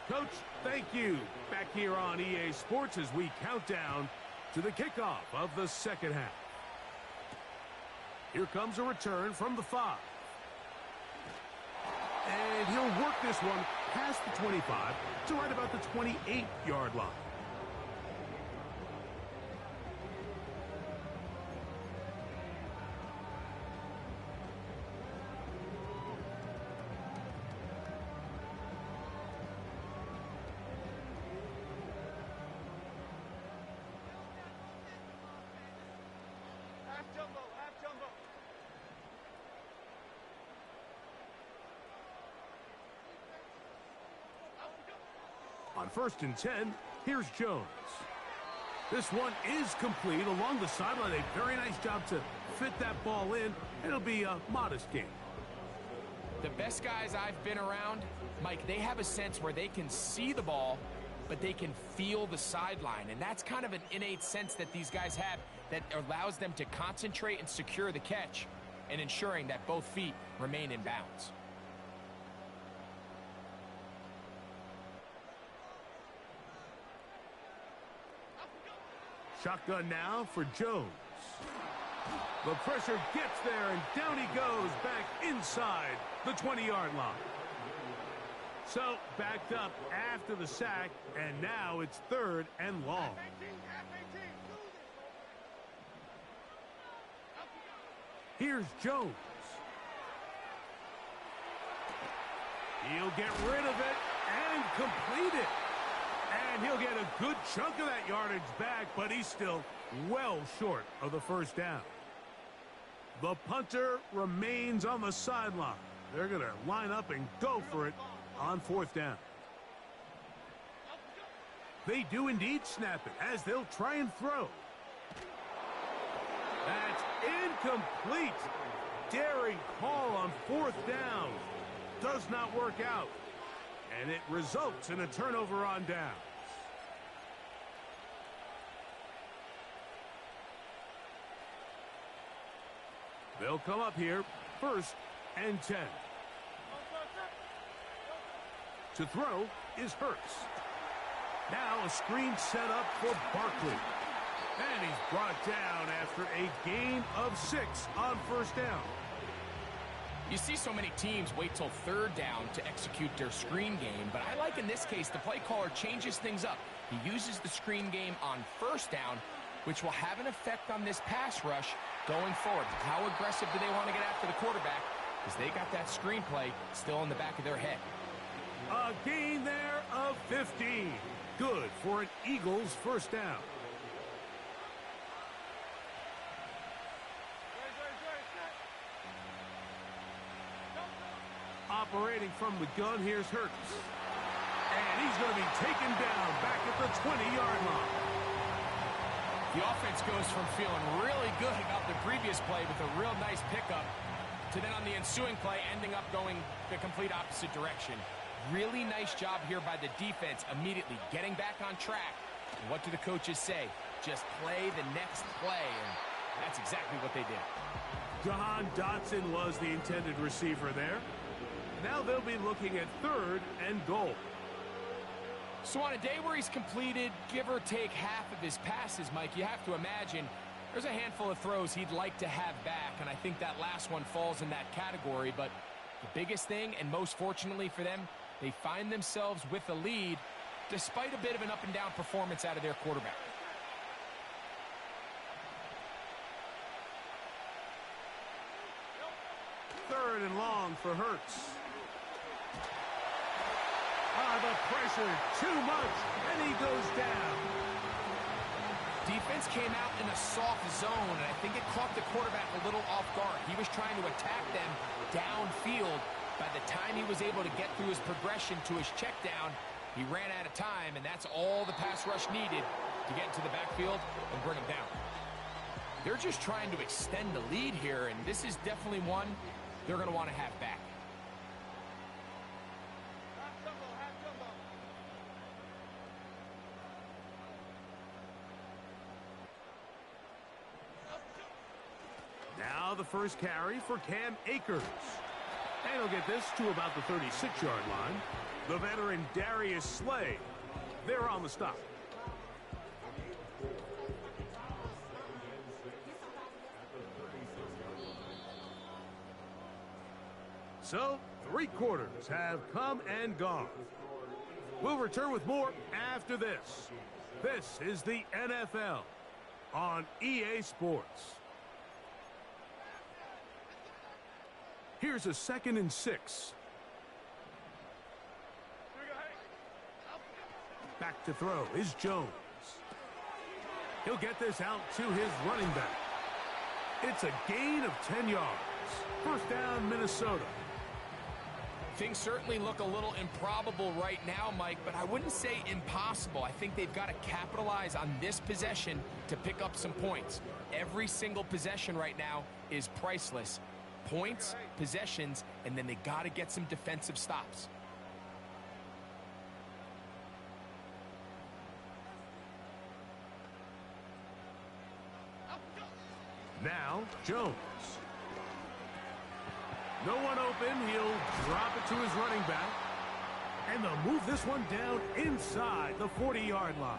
Coach, thank you. Back here on EA Sports as we count down to the kickoff of the second half. Here comes a return from the 5. And he'll work this one past the 25 to right about the 28-yard line. Half jumbo. On 1st and 10, here's Jones. This one is complete along the sideline. A very nice job to fit that ball in. It'll be a modest gain. The best guys I've been around, Mike, they have a sense where they can see the ball, but they can feel the sideline. And that's kind of an innate sense that these guys have that allows them to concentrate and secure the catch and ensuring that both feet remain in bounds. Shotgun now for Jones. The pressure gets there, and down he goes back inside the 20-yard line. So backed up after the sack, and now it's 3rd and long. Here's Jones. He'll get rid of it and complete it. And he'll get a good chunk of that yardage back, but he's still well short of the first down. The punter remains on the sideline. They're going to line up and go for it on 4th down. They do indeed snap it as they'll try and throw. That's incomplete. Daring call on 4th down. Does not work out. And it results in a turnover on downs. They'll come up here, 1st and 10. To throw is Hurts. Now a screen set up for Barkley. And he's brought down after a gain of 6 on 1st down. You see so many teams wait till 3rd down to execute their screen game, but I like in this case the play caller changes things up. He uses the screen game on 1st down, which will have an effect on this pass rush going forward. How aggressive do they want to get after the quarterback? Because they got that screenplay still in the back of their head. A gain there of 15. Good for an Eagles 1st down. Operating from the gun, here's Hurts. And he's going to be taken down back at the 20-yard line. The offense goes from feeling really good about the previous play with a real nice pickup to then on the ensuing play ending up going the complete opposite direction. Really nice job here by the defense immediately getting back on track. And what do the coaches say? Just play the next play, and that's exactly what they did. Jahan Dotson was the intended receiver there. Now they'll be looking at 3rd and goal. So on a day where he's completed, give or take half of his passes, Mike, you have to imagine there's a handful of throws he'd like to have back, and I think that last one falls in that category. But the biggest thing, and most fortunately for them, they find themselves with a lead despite a bit of an up-and-down performance out of their quarterback. Third and long for Hurts. The pressure, too much, and he goes down. Defense came out in a soft zone, and I think it caught the quarterback a little off guard. He was trying to attack them downfield. By the time he was able to get through his progression to his check down, he ran out of time, and that's all the pass rush needed to get into the backfield and bring him down. They're just trying to extend the lead here, and this is definitely one they're going to want to have back. Now the first carry for Cam Akers. And he'll get this to about the 36-yard line. The veteran Darius Slay, they're on the stop. So, 3 quarters have come and gone. We'll return with more after this. This is the NFL on EA Sports. Here's a 2nd and 6. Back to throw is Jones. He'll get this out to his running back. It's a gain of 10 yards. First down, Minnesota. Things certainly look a little improbable right now, Mike, but I wouldn't say impossible. I think they've got to capitalize on this possession to pick up some points. Every single possession right now is priceless. Points, possessions, and then they got to get some defensive stops. Now, Jones. No one open. He'll drop it to his running back. And they'll move this one down inside the 40-yard line.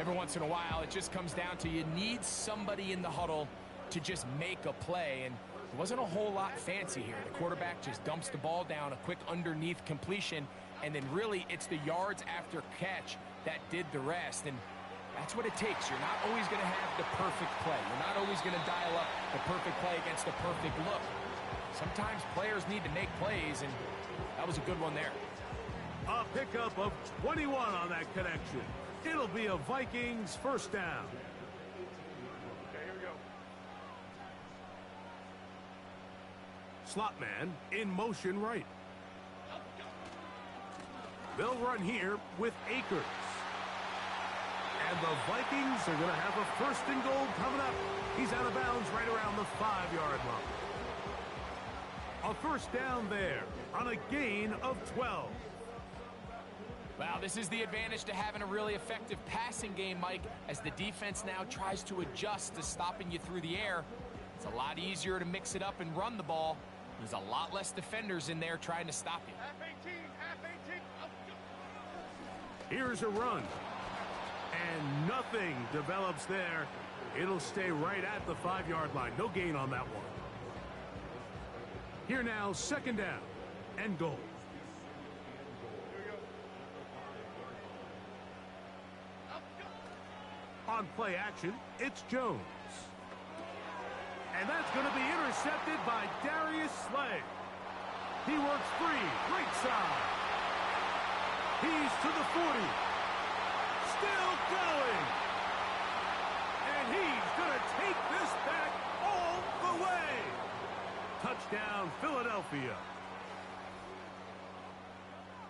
Every once in a while, it just comes down to you need somebody in the huddle to just make a play. And it wasn't a whole lot fancy here. The quarterback just dumps the ball down, a quick underneath completion, and then really it's the yards after catch that did the rest. And that's what it takes. You're not always going to have the perfect play. You're not always going to dial up the perfect play against the perfect look. Sometimes players need to make plays, and that was a good one there. A pickup of 21 on that connection. It'll be a Vikings first down. Okay, here we go. Slot man in motion right. They'll run here with Akers. And the Vikings are going to have a 1st and goal coming up. He's out of bounds right around the 5-yard line. A first down there on a gain of 12. Well, this is the advantage to having a really effective passing game, Mike, as the defense now tries to adjust to stopping you through the air. It's a lot easier to mix it up and run the ball. There's a lot less defenders in there trying to stop you. Half 18, half 18. Oh. Here's a run. And nothing develops there. It'll stay right at the 5-yard line. No gain on that one. Here now, 2nd down and goal. On play action, it's Jones. And that's going to be intercepted by Darius Slay. He works free, right side. He's to the 40. Still going. And he's going to take this back all the way. Touchdown, Philadelphia.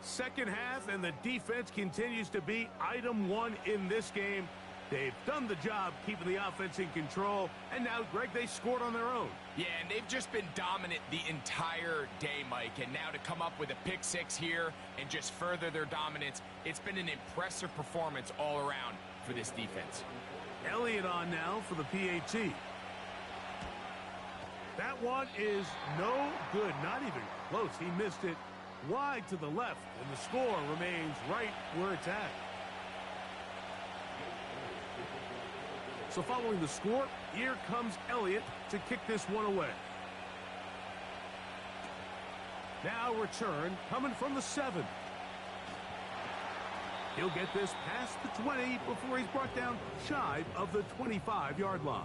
Second half, and the defense continues to be item 1 in this game. They've done the job keeping the offense in control, and now, Greg, they scored on their own. Yeah, and they've just been dominant the entire day, Mike, and now to come up with a pick-6 here and just further their dominance, it's been an impressive performance all around for this defense. Elliott on now for the PAT. That one is no good, not even close. He missed it wide to the left, and the score remains right where it's at. So following the score, here comes Elliott to kick this one away. Now return coming from the 7. He'll get this past the 20 before he's brought down shy of the 25-yard line.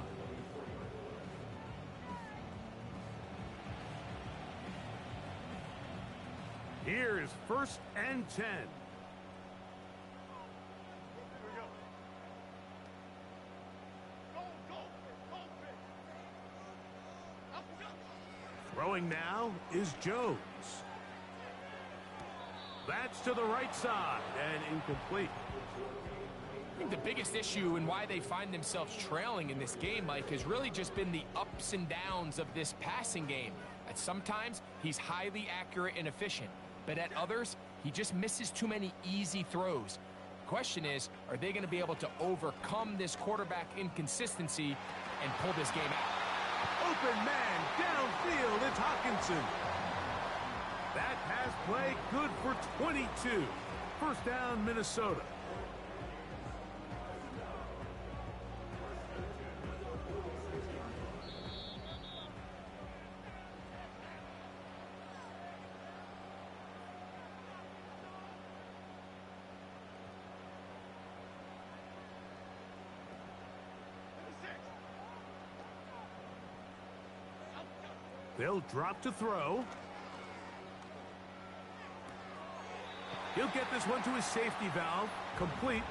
Here is 1st and 10. Throwing now is Jones. That's to the right side and incomplete. I think the biggest issue and why they find themselves trailing in this game, Mike, has really just been the ups and downs of this passing game. At sometimes, he's highly accurate and efficient, but at others, he just misses too many easy throws. The question is, are they going to be able to overcome this quarterback inconsistency and pull this game out? Open man downfield. It's Hawkinson. That pass play good for 22. First down, Minnesota. They'll drop to throw. He'll get this one to his safety valve. Complete.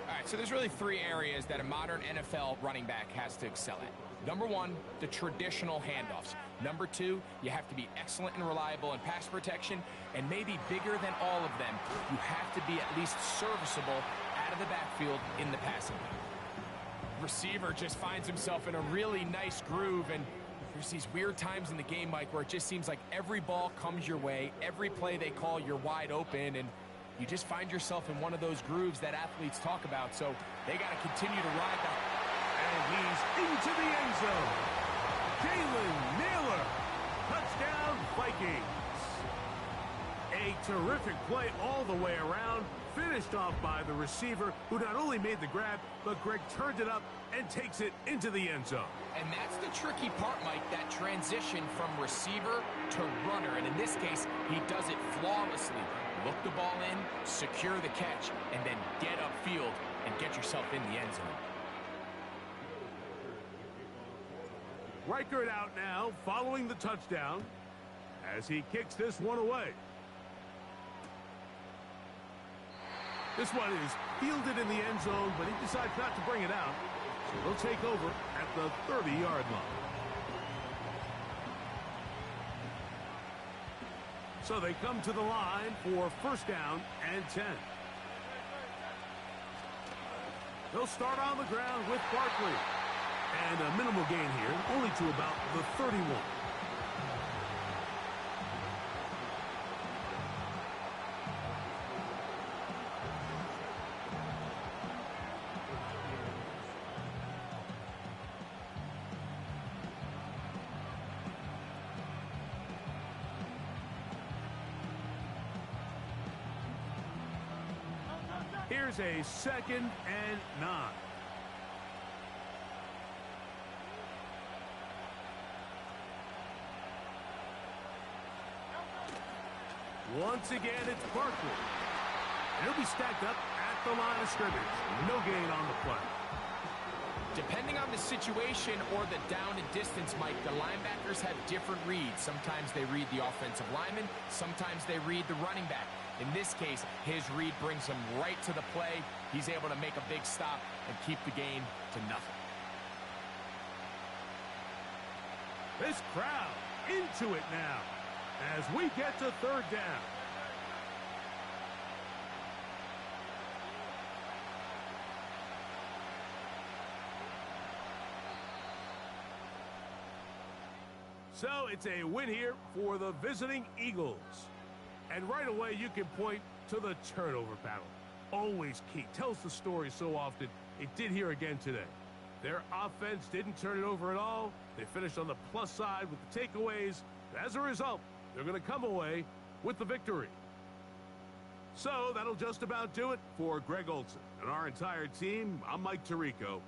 All right, so there's really three areas that a modern NFL running back has to excel at. Number one, the traditional handoffs. Number two, you have to be excellent and reliable in pass protection. And maybe bigger than all of them, you have to be at least serviceable out of the backfield in the passing game. Receiver just finds himself in a really nice groove, and there's these weird times in the game, Mike, where it just seems like every ball comes your way, every play they call, you're wide open, and you just find yourself in one of those grooves that athletes talk about. So they got to continue to ride that. And he's into the end zone. Jalen Naylor. Touchdown, Vikings. A terrific play all the way around. Finished off by the receiver, who not only made the grab, but Greg turned it up and takes it into the end zone. And that's the tricky part, Mike, that transition from receiver to runner. And in this case, he does it flawlessly. Look the ball in, secure the catch, and then get upfield and get yourself in the end zone. Reichert out now, following the touchdown, as he kicks this one away. This one is fielded in the end zone, but he decides not to bring it out. So they'll take over at the 30-yard line. So they come to the line for first down and 10. They'll start on the ground with Barkley. And a minimal gain here, only to about the 31. Here's a 2nd and 9. Once again, it's Barkley. And he'll be stacked up at the line of scrimmage. No gain on the play. Depending on the situation or the down and distance, Mike, the linebackers have different reads. Sometimes they read the offensive lineman. Sometimes they read the running back. In this case, his read brings him right to the play. He's able to make a big stop and keep the gain to nothing. This crowd into it now as we get to third down. So it's a win here for the visiting Eagles. And right away, you can point to the turnover battle. Always key. Tells the story so often. It did here again today. Their offense didn't turn it over at all. They finished on the plus side with the takeaways. As a result, they're going to come away with the victory. So that'll just about do it for Greg Olson and our entire team. I'm Mike Tirico.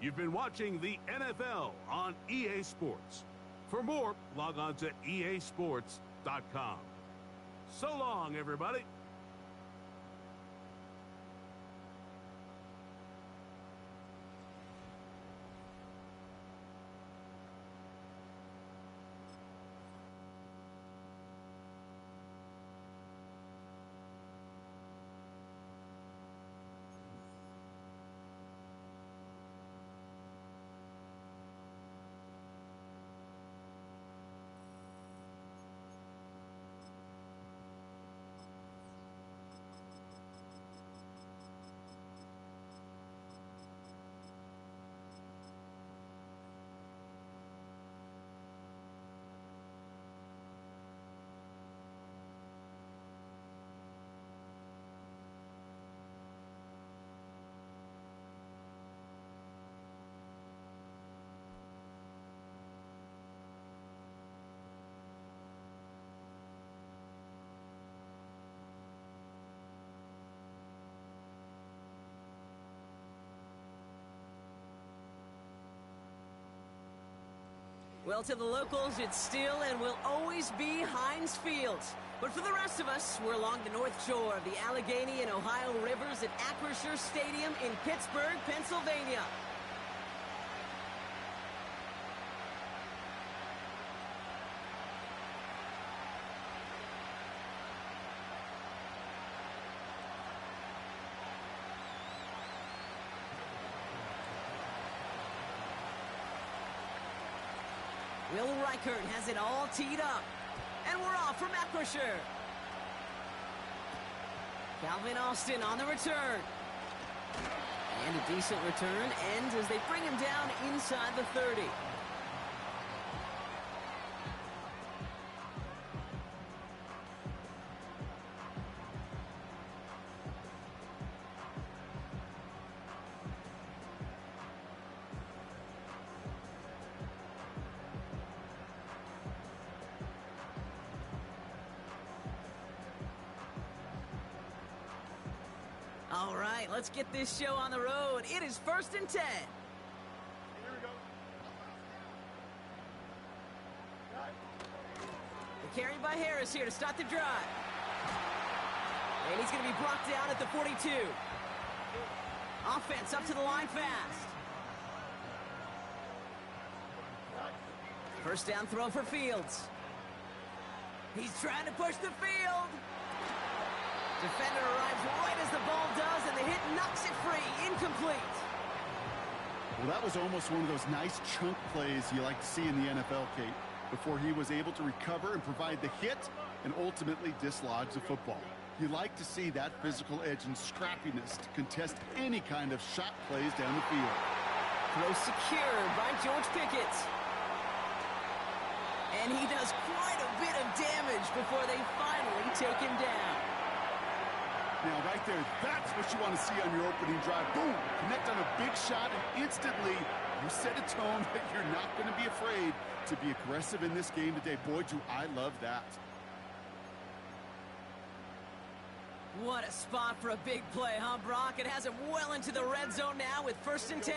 You've been watching the NFL on EA Sports. For more, log on to easports.com. So long, everybody. Well, to the locals, it's still and will always be Heinz Field. But for the rest of us, we're along the north shore of the Allegheny and Ohio rivers at Acrisure Stadium in Pittsburgh, Pennsylvania. Will Reichert has it all teed up. And we're off from Acrisure. Calvin Austin on the return. And a decent return ends as they bring him down inside the 30. All right, let's get this show on the road. It is 1st and 10. Here we go. The carry by Harris here to start the drive. And he's going to be brought down at the 42. Offense up to the line fast. First down throw for Fields. He's trying to push the field. Defender arrives right as the ball does, and the hit knocks it free. Incomplete. Well, that was almost one of those nice chunk plays you like to see in the NFL, Kate, before he was able to recover and provide the hit and ultimately dislodge the football. You like to see that physical edge and scrappiness to contest any kind of shot plays down the field. Throw secured by George Pickett. And he does quite a bit of damage before they finally take him down. Now, right there, that's what you want to see on your opening drive. Boom! Connect on a big shot, and instantly you set a tone that you're not going to be afraid to be aggressive in this game today. Boy, do I love that. What a spot for a big play, huh, Brock? It has him well into the red zone now with 1st and 10.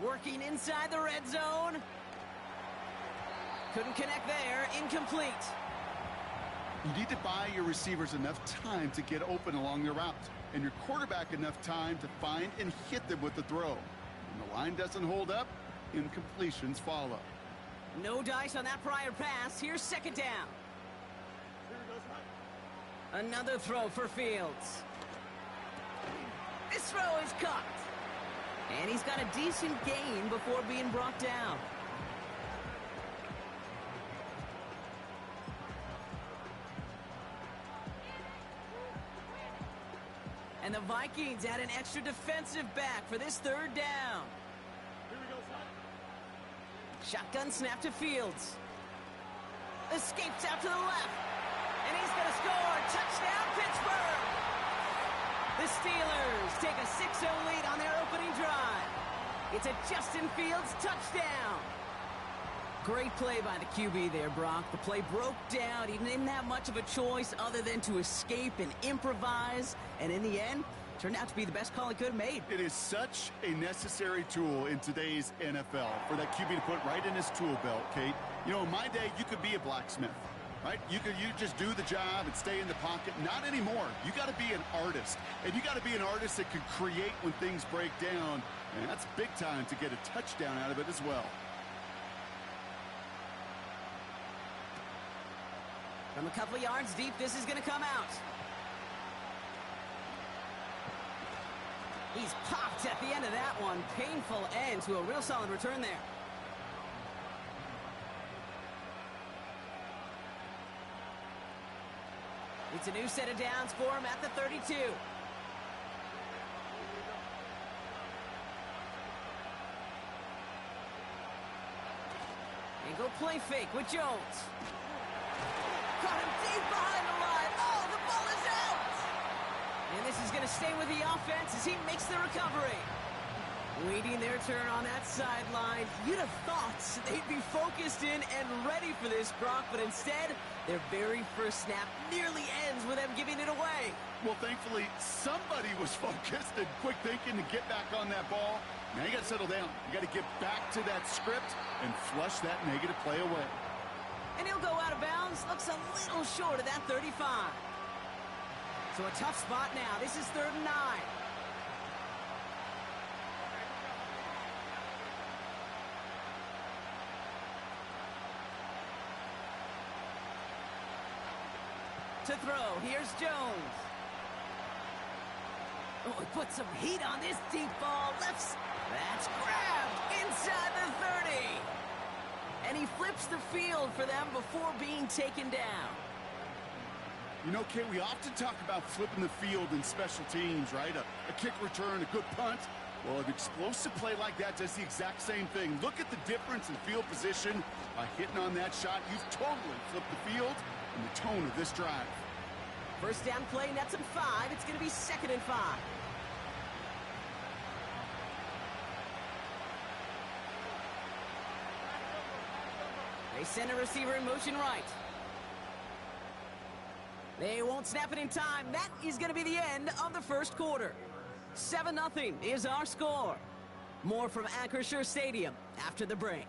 Working inside the red zone. Couldn't connect there. Incomplete. You need to buy your receivers enough time to get open along their route, and your quarterback enough time to find and hit them with the throw. When the line doesn't hold up, incompletions follow. No dice on that prior pass. Here's 2nd down. Another throw for Fields. This throw is caught. And he's got a decent gain before being brought down. And the Vikings add an extra defensive back for this 3rd down. Here we go, son. Shotgun snap to Fields. Escapes out to the left. And he's going to score. Touchdown, Pittsburgh! The Steelers take a 6-0 lead on their opening drive. It's a Justin Fields touchdown. Great play by the QB there, Brock. The play broke down. He didn't have much of a choice other than to escape and improvise. And in the end, turned out to be the best call he could have made. It is such a necessary tool in today's NFL for that QB to put right in his tool belt, Kate. You know, in my day, you could be a blacksmith, right? You just do the job and stay in the pocket. Not anymore. You got to be an artist. And you got to be an artist that can create when things break down. And that's big time to get a touchdown out of it as well. From a couple yards deep, this is going to come out. He's popped at the end of that one. Painful end to a real solid return there. It's a new set of downs for him at the 32. And go play fake with Jones. Caught him deep behind the line. Oh, the ball is out! And this is going to stay with the offense as he makes the recovery. Waiting their turn on that sideline. You'd have thought they'd be focused in and ready for this, Brock, but instead, their very first snap nearly ends with them giving it away. Well, thankfully, somebody was focused and quick thinking to get back on that ball. Now you got to settle down. You got to get back to that script and flush that negative play away. And he'll go out of bounds. Looks a little short of that 35. So a tough spot now. This is 3rd and 9. To throw, here's Jones. Oh, he put some heat on this deep ball. That's grabbed inside the 30. And he flips the field for them before being taken down. You know, Kate, we often talk about flipping the field in special teams, right? A kick return, a good punt. Well, an explosive play like that does the exact same thing. Look at the difference in field position. By hitting on that shot, you've totally flipped the field and the tone of this drive. First down play, nets him 5. It's going to be 2nd and 5. They send a receiver in motion right. They won't snap it in time. That is going to be the end of the first quarter. 7-0 is our score. More from Acrisure Stadium after the break.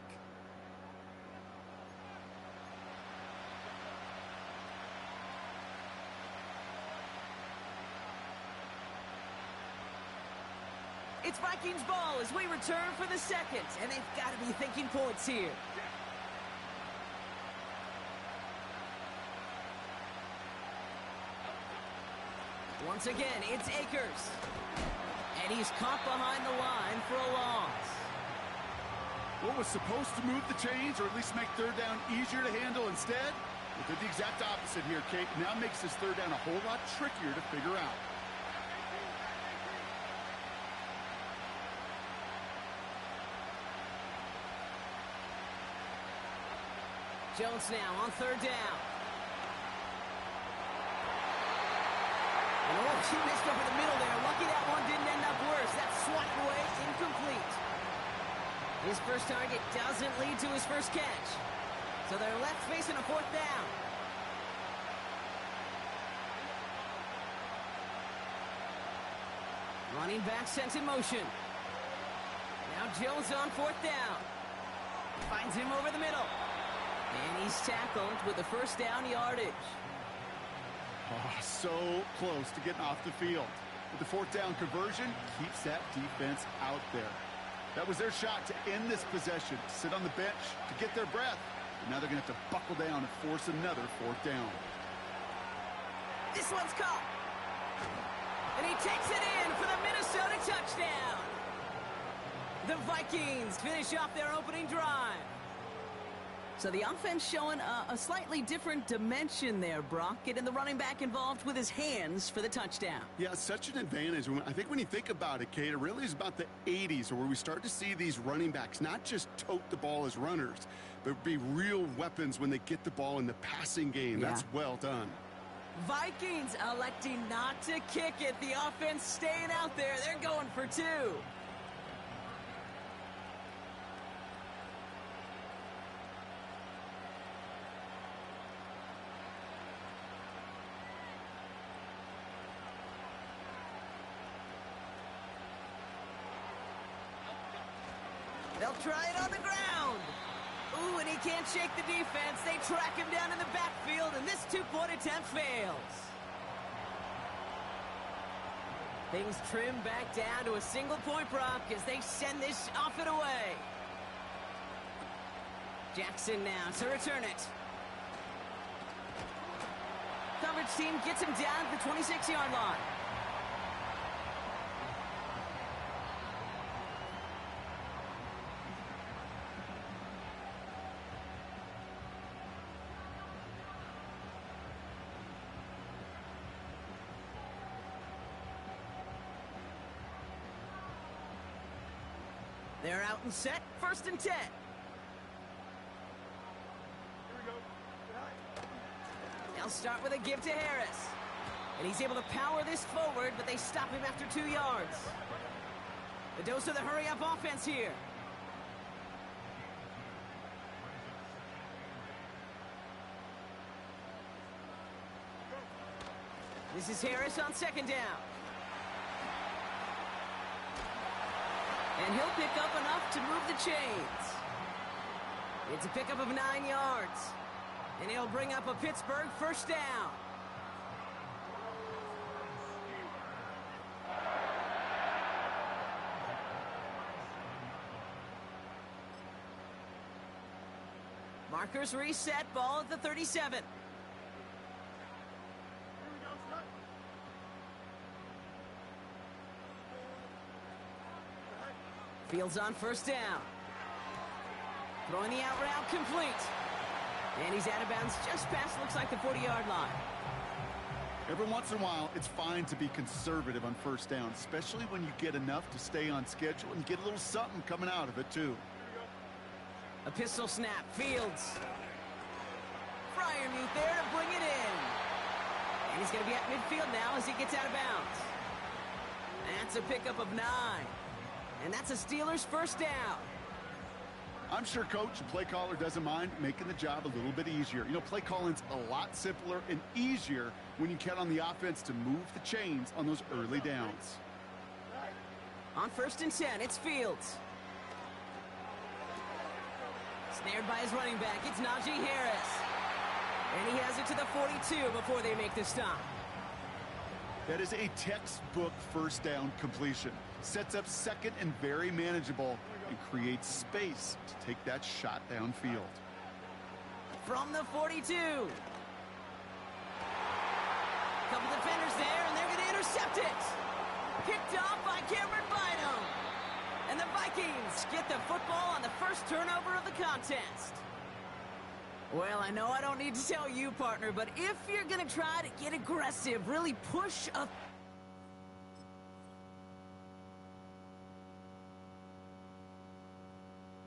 It's Vikings ball as we return for the second, and they've got to be thinking points here. Once again, it's Akers. And he's caught behind the line for a loss. What was supposed to move the chains, or at least make 3rd down easier to handle instead? We did the exact opposite here, Kate. Now makes this 3rd down a whole lot trickier to figure out. Jones now on 3rd down. Oh, she missed over the middle there. Lucky that one didn't end up worse. That's swatted away, incomplete. His first target doesn't lead to his first catch. So they're left facing a 4th down. Running back sent in motion. Now Jones on 4th down. Finds him over the middle. And he's tackled with the first down yardage. Oh, so close to getting off the field. But the 4th down conversion keeps that defense out there. That was their shot to end this possession, sit on the bench to get their breath. And now they're going to have to buckle down and force another 4th down. This one's caught. And he takes it in for the Minnesota touchdown. The Vikings finish off their opening drive. So the offense showing a slightly different dimension there, Brock. Getting the running back involved with his hands for the touchdown. Yeah, such an advantage. I think when you think about it, Kate, it really is about the 80s where we start to see these running backs not just tote the ball as runners, but be real weapons when they get the ball in the passing game. Yeah. That's well done. Vikings electing not to kick it. The offense staying out there. They're going for 2. They'll try it on the ground. Ooh, and he can't shake the defense. They track him down in the backfield, and this 2-point attempt fails. Things trim back down to a single-point, Brock, as they send this off and away. Jackson now to return it. Coverage team gets him down at the 26-yard line. They're out and set, 1st and 10. Here we go. They'll start with a give to Harris. And he's able to power this forward, but they stop him after 2 yards. A dose of the hurry-up offense here. This is Harris on second down. And he'll pick up enough to move the chains. It's a pickup of 9 yards. And he'll bring up a Pittsburgh first down. Markers reset, ball at the 37. Fields on first down. Throwing the out route complete. And he's out of bounds just past, looks like, the 40-yard line. Every once in a while, it's fine to be conservative on first down, especially when you get enough to stay on schedule and get a little something coming out of it, too. A pistol snap, Fields. Fryermuth there to bring it in. And he's going to be at midfield now as he gets out of bounds. That's a pickup of 9. And that's a Steelers first down. I'm sure coach and play caller doesn't mind making the job a little bit easier. You know, play calling's a lot simpler and easier when you count on the offense to move the chains on those early downs. On first and 10, it's Fields. Snared by his running back, it's Najee Harris. And he has it to the 42 before they make the stop. That is a textbook first down completion. Sets up second and very manageable and creates space to take that shot downfield. From the 42. Couple defenders there, and they're going to intercept it. Picked off by Cameron Bynum. And the Vikings get the football on the first turnover of the contest. Well, I know I don't need to tell you, partner, but if you're going to try to get aggressive, really push a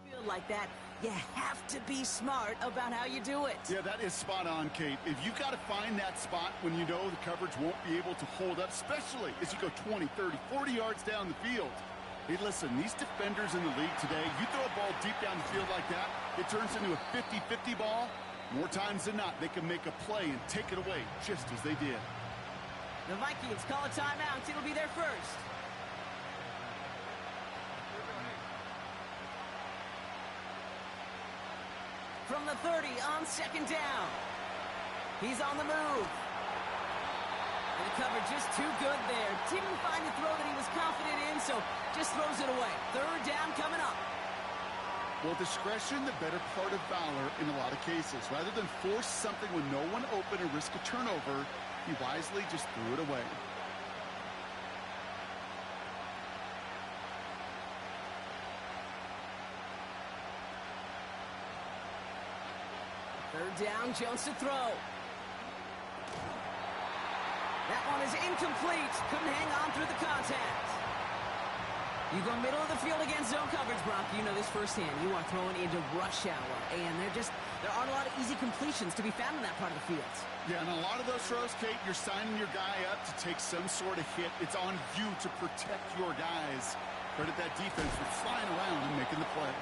field like that, you have to be smart about how you do it. Yeah, that is spot on, Kate. If you've got to find that spot when you know the coverage won't be able to hold up, especially as you go 20, 30, 40 yards down the field. Hey, listen, these defenders in the league today, you throw a ball deep down the field like that, it turns into a 50-50 ball. More times than not, they can make a play and take it away, just as they did. The Vikings call a timeout. It'll be their first. From the 30 on second down. He's on the move. And the cover just too good there. Didn't find a throw that he was confident in, so just throws it away. Third down coming up. Well, discretion, the better part of valor in a lot of cases. Rather than force something when no one open and risk a turnover, he wisely just threw it away. Third down, Jones to throw. That one is incomplete. Couldn't hang on through the contact. You go middle of the field against zone coverage, Brock. You know this firsthand. You are throwing into rush hour, and there aren't a lot of easy completions to be found in that part of the field. Yeah, and a lot of those throws, Kate, you're signing your guy up to take some sort of hit. It's on you to protect your guys. Credit that defense for flying around and making the play.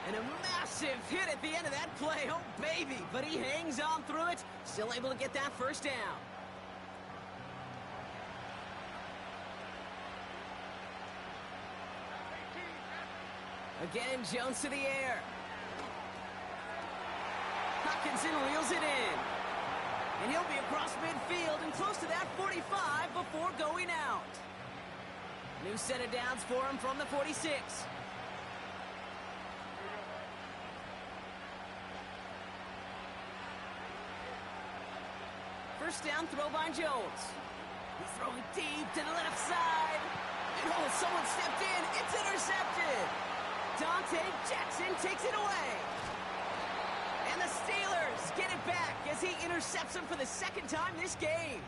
And a massive hit at the end of that play. Oh, baby. But he hangs on through it. Still able to get that first down. Again, Jones to the air. Hockenson wheels it in. And he'll be across midfield and close to that 45 before going out. New set of downs for him from the 46. First down throw by Jones. He's throwing deep to the left side. And oh, someone stepped in. It's intercepted. Dante Jackson takes it away. And the Steelers get it back as he intercepts him for the second time this game.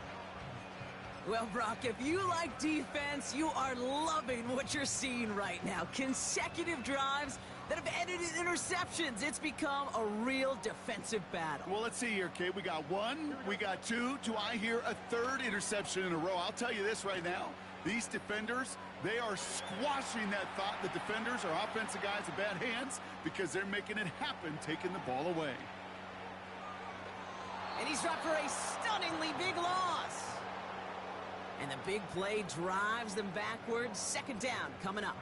Well, Brock, if you like defense, you are loving what you're seeing right now. Consecutive drives that have ended in interceptions. It's become a real defensive battle. Well, let's see here, Kate. We got one, we got two. Do I hear a third interception in a row? I'll tell you this right now. These defenders, they are squashing that thought the defenders are offensive guys in bad hands because they're making it happen, taking the ball away. And he's dropped for a stunningly big loss. And the big play drives them backwards. Second down coming up.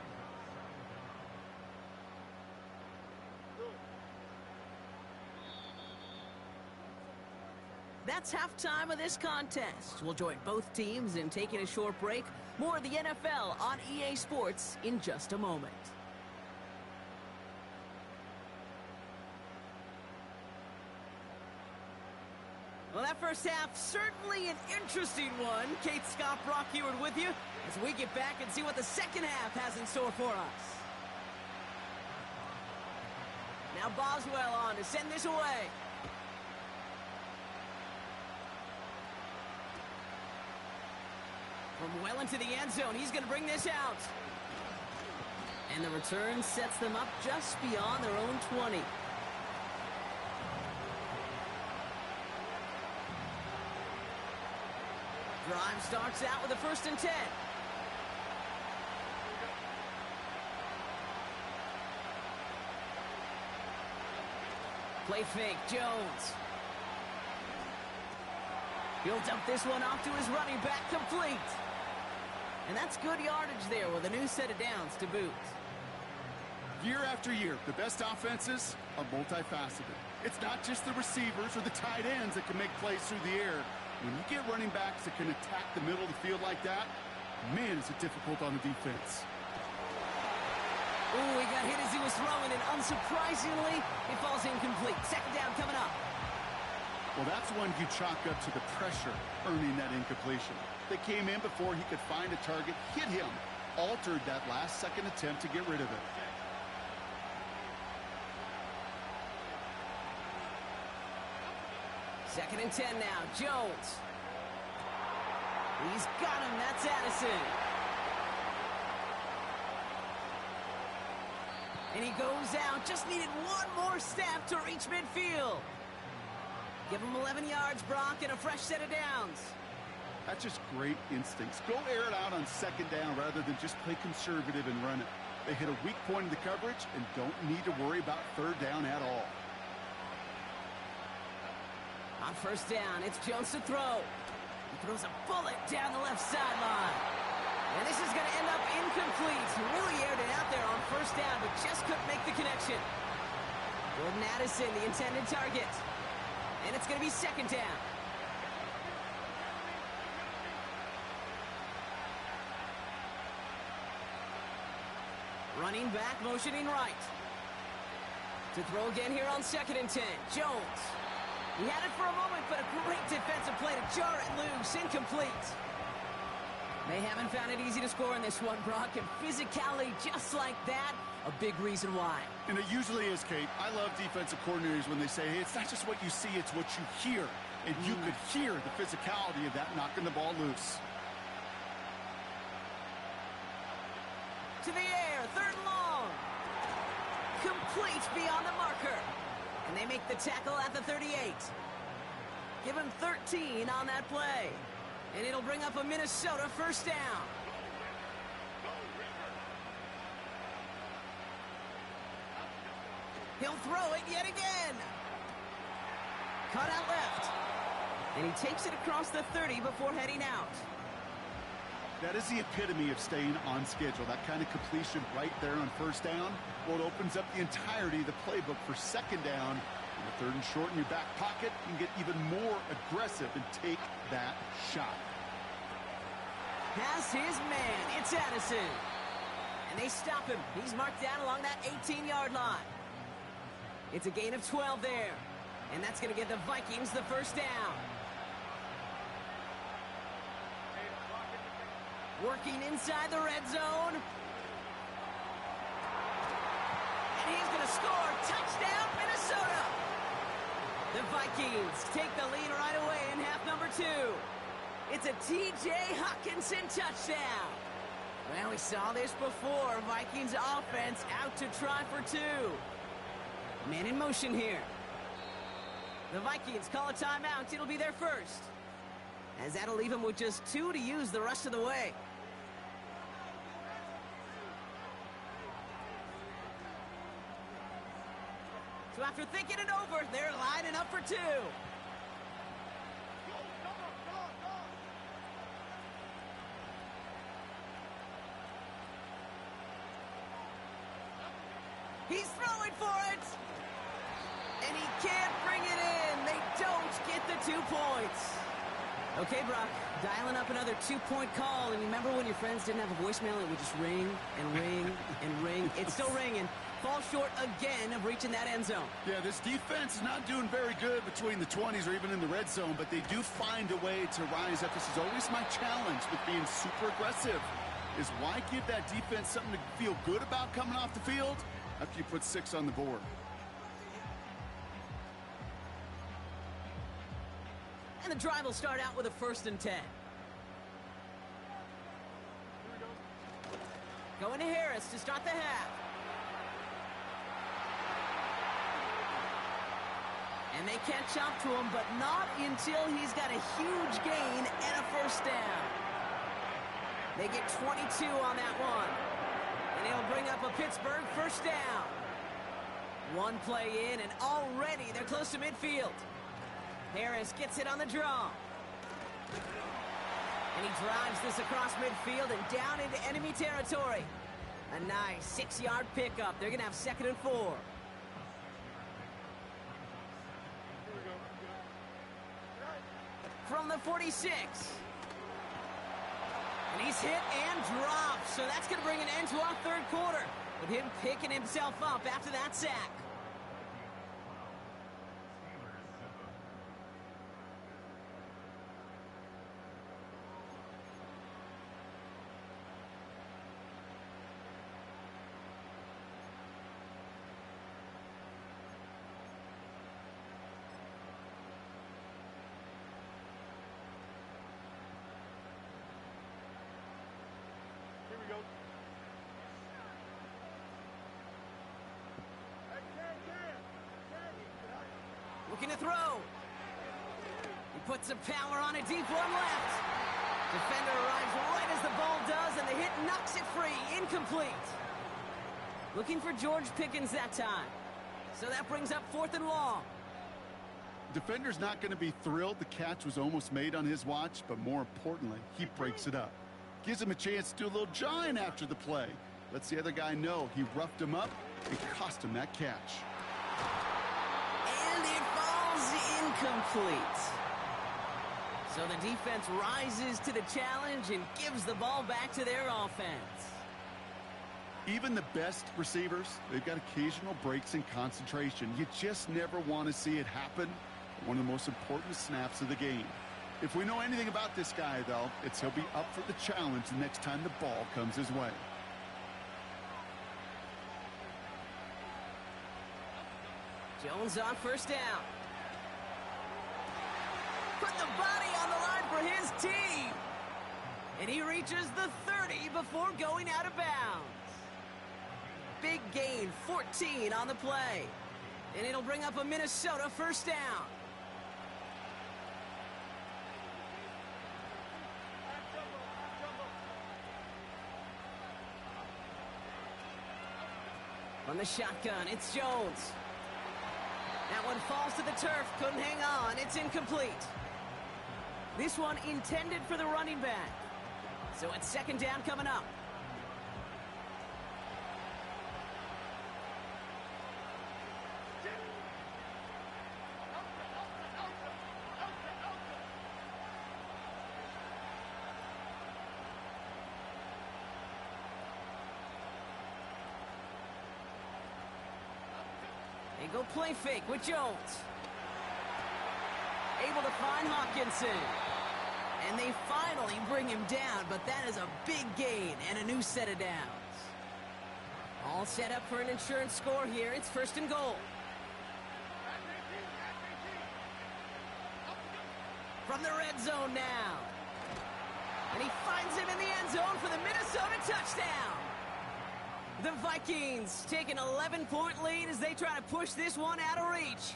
That's halftime of this contest. We'll join both teams in taking a short break. More of the NFL on EA Sports in just a moment. Well, that first half, certainly an interesting one. Kate Scott, Brock Heward with you as we get back and see what the second half has in store for us. Now Boswell on to send this away. From well into the end zone, he's going to bring this out. And the return sets them up just beyond their own 20. Drive starts out with a 1st and 10. Play fake, Jones. He'll dump this one off to his running back, complete. And that's good yardage there with a new set of downs to boot. Year after year, the best offenses are multifaceted. It's not just the receivers or the tight ends that can make plays through the air. When you get running backs that can attack the middle of the field like that, man, is it difficult on the defense. Ooh, he got hit as he was throwing, and unsurprisingly, it falls incomplete. Second down coming up. Well, that's one you chalk up to the pressure earning that incompletion. They came in before he could find a target, hit him, altered that last-second attempt to get rid of it. Second and 10 now, Jones. He's got him, that's Addison. And he goes out, just needed one more step to reach midfield. Give him 11 yards, Brock, and a fresh set of downs. That's just great instincts. Go air it out on second down rather than just play conservative and run it. They hit a weak point in the coverage and don't need to worry about third down at all. On first down, it's Jones to throw. He throws a bullet down the left sideline. And this is going to end up incomplete. He really aired it out there on first down, but just couldn't make the connection. Jordan Addison, the intended target. And it's going to be second down. Running back, motioning right. To throw again here on 2nd and 10. Jones. He had it for a moment, but a great defensive play to jar it loose. Incomplete. They haven't found it easy to score in this one, Brock. And physicality just like that, a big reason why. And it usually is, Kate. I love defensive coordinators when they say, hey, it's not just what you see, it's what you hear. And you could hear the physicality of that knocking the ball loose. To the air, 3rd and long. Complete beyond the marker. And they make the tackle at the 38. Give him 13 on that play. And it'll bring up a Minnesota first down. He'll throw it yet again. Cut out left. And he takes it across the 30 before heading out. That is the epitome of staying on schedule. That kind of completion right there on first down. Well, it opens up the entirety of the playbook for second down. And the 3rd and short in your back pocket, you can get even more aggressive and take that shot. Has his man. It's Addison. And they stop him. He's marked down along that 18-yard line. It's a gain of 12 there. And that's going to give the Vikings the first down. Working inside the red zone. And he's going to score. Touchdown, Minnesota. The Vikings take the lead right away in half number 2. It's a T.J. Hockenson touchdown. Well, we saw this before. Vikings offense out to try for 2. Man in motion here. The Vikings call a timeout. It'll be their first. As that'll leave them with just 2 to use the rest of the way. So after thinking it over, they're lining up for 2. He's throwing for it. And he can't bring it in. They don't get the 2 points. Okay, Brock, dialing up another 2-point call. And remember when your friends didn't have a voicemail? It would just ring and ring and ring. It's still ringing. Fall short again of reaching that end zone. Yeah, this defense is not doing very good between the 20s or even in the red zone, but they do find a way to rise up. This is always my challenge with being super aggressive, is why give that defense something to feel good about coming off the field after you put 6 on the board? And the drive will start out with a 1st and 10. Going to Harris to start the half. And they catch up to him, but not until he's got a huge gain and a 1st down. They get 22 on that one. And he'll bring up a Pittsburgh 1st down. 1 play in, and already they're close to midfield. Harris gets it on the draw. And he drives this across midfield and down into enemy territory. A nice 6-yard pickup. They're going to have 2nd and 4. From the 46. And he's hit and dropped. So that's going to bring an end to our 3rd quarter, with him picking himself up after that sack. Here we go. Looking to throw. He puts some power on a deep one left. Defender arrives right as the ball does, and the hit knocks it free. Incomplete. Looking for George Pickens that time. So that brings up 4th and long. Defender's not going to be thrilled the catch was almost made on his watch, but more importantly, he breaks it up. Gives him a chance to do a little jawing after the play. Lets the other guy know he roughed him up and cost him that catch. And it falls incomplete. So the defense rises to the challenge and gives the ball back to their offense. Even the best receivers, they've got occasional breaks in concentration. You just never want to see it happen. One of the most important snaps of the game. If we know anything about this guy, though, it's he'll be up for the challenge the next time the ball comes his way. Jones on 1st down. Put the body on the line for his team. And he reaches the 30 before going out of bounds. Big gain, 14 on the play. And it'll bring up a Minnesota 1st down. From the shotgun, it's Jones. That one falls to the turf, couldn't hang on, it's incomplete. This one intended for the running back. So it's 2nd down coming up. They go play fake with Jones. Able to find Hawkinson. And they finally bring him down, but that is a big gain and a new set of downs. All set up for an insurance score here. It's 1st and goal. From the red zone now. And he finds him in the end zone for the Minnesota touchdown. The Vikings take an 11-point lead as they try to push this one out of reach.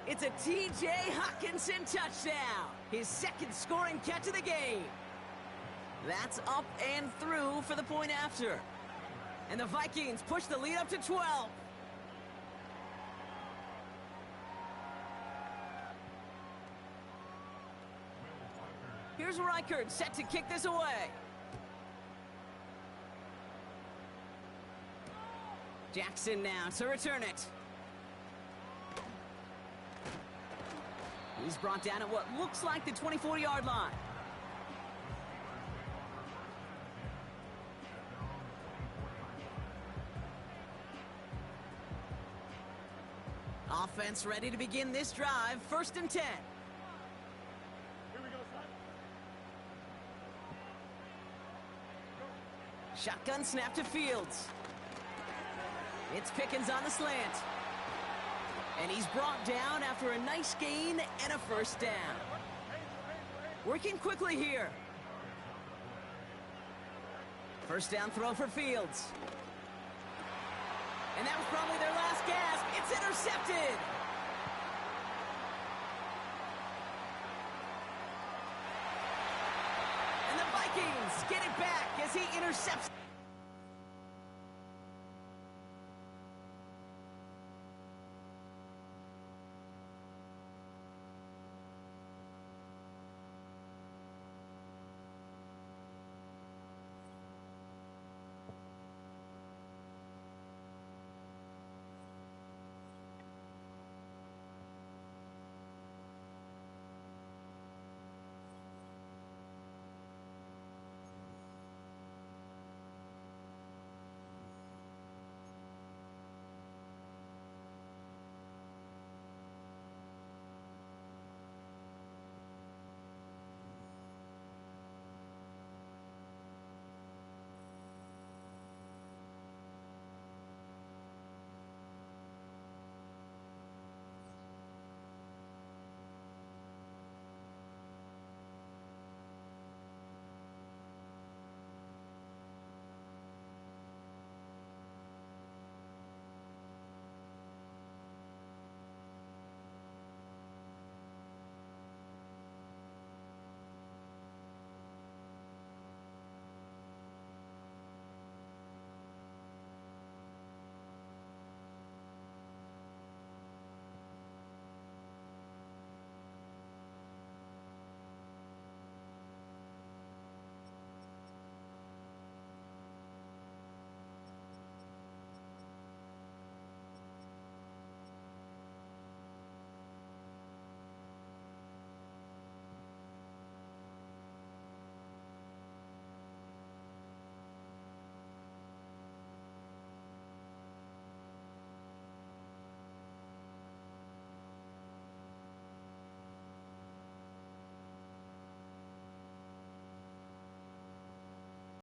It's a T.J. Hawkinson touchdown, his 2nd scoring catch of the game. That's up and through for the point after. And the Vikings push the lead up to 12. Here's Reichert set to kick this away. Jackson now to return it. He's brought down at what looks like the 24-yard line. Offense ready to begin this drive. 1st and 10. Here we go, son. Shotgun snap to Fields. It's Pickens on the slant. And he's brought down after a nice gain and a 1st down. Working quickly here. 1st down throw for Fields. And that was probably their last gasp. It's intercepted. And the Vikings get it back as he intercepts.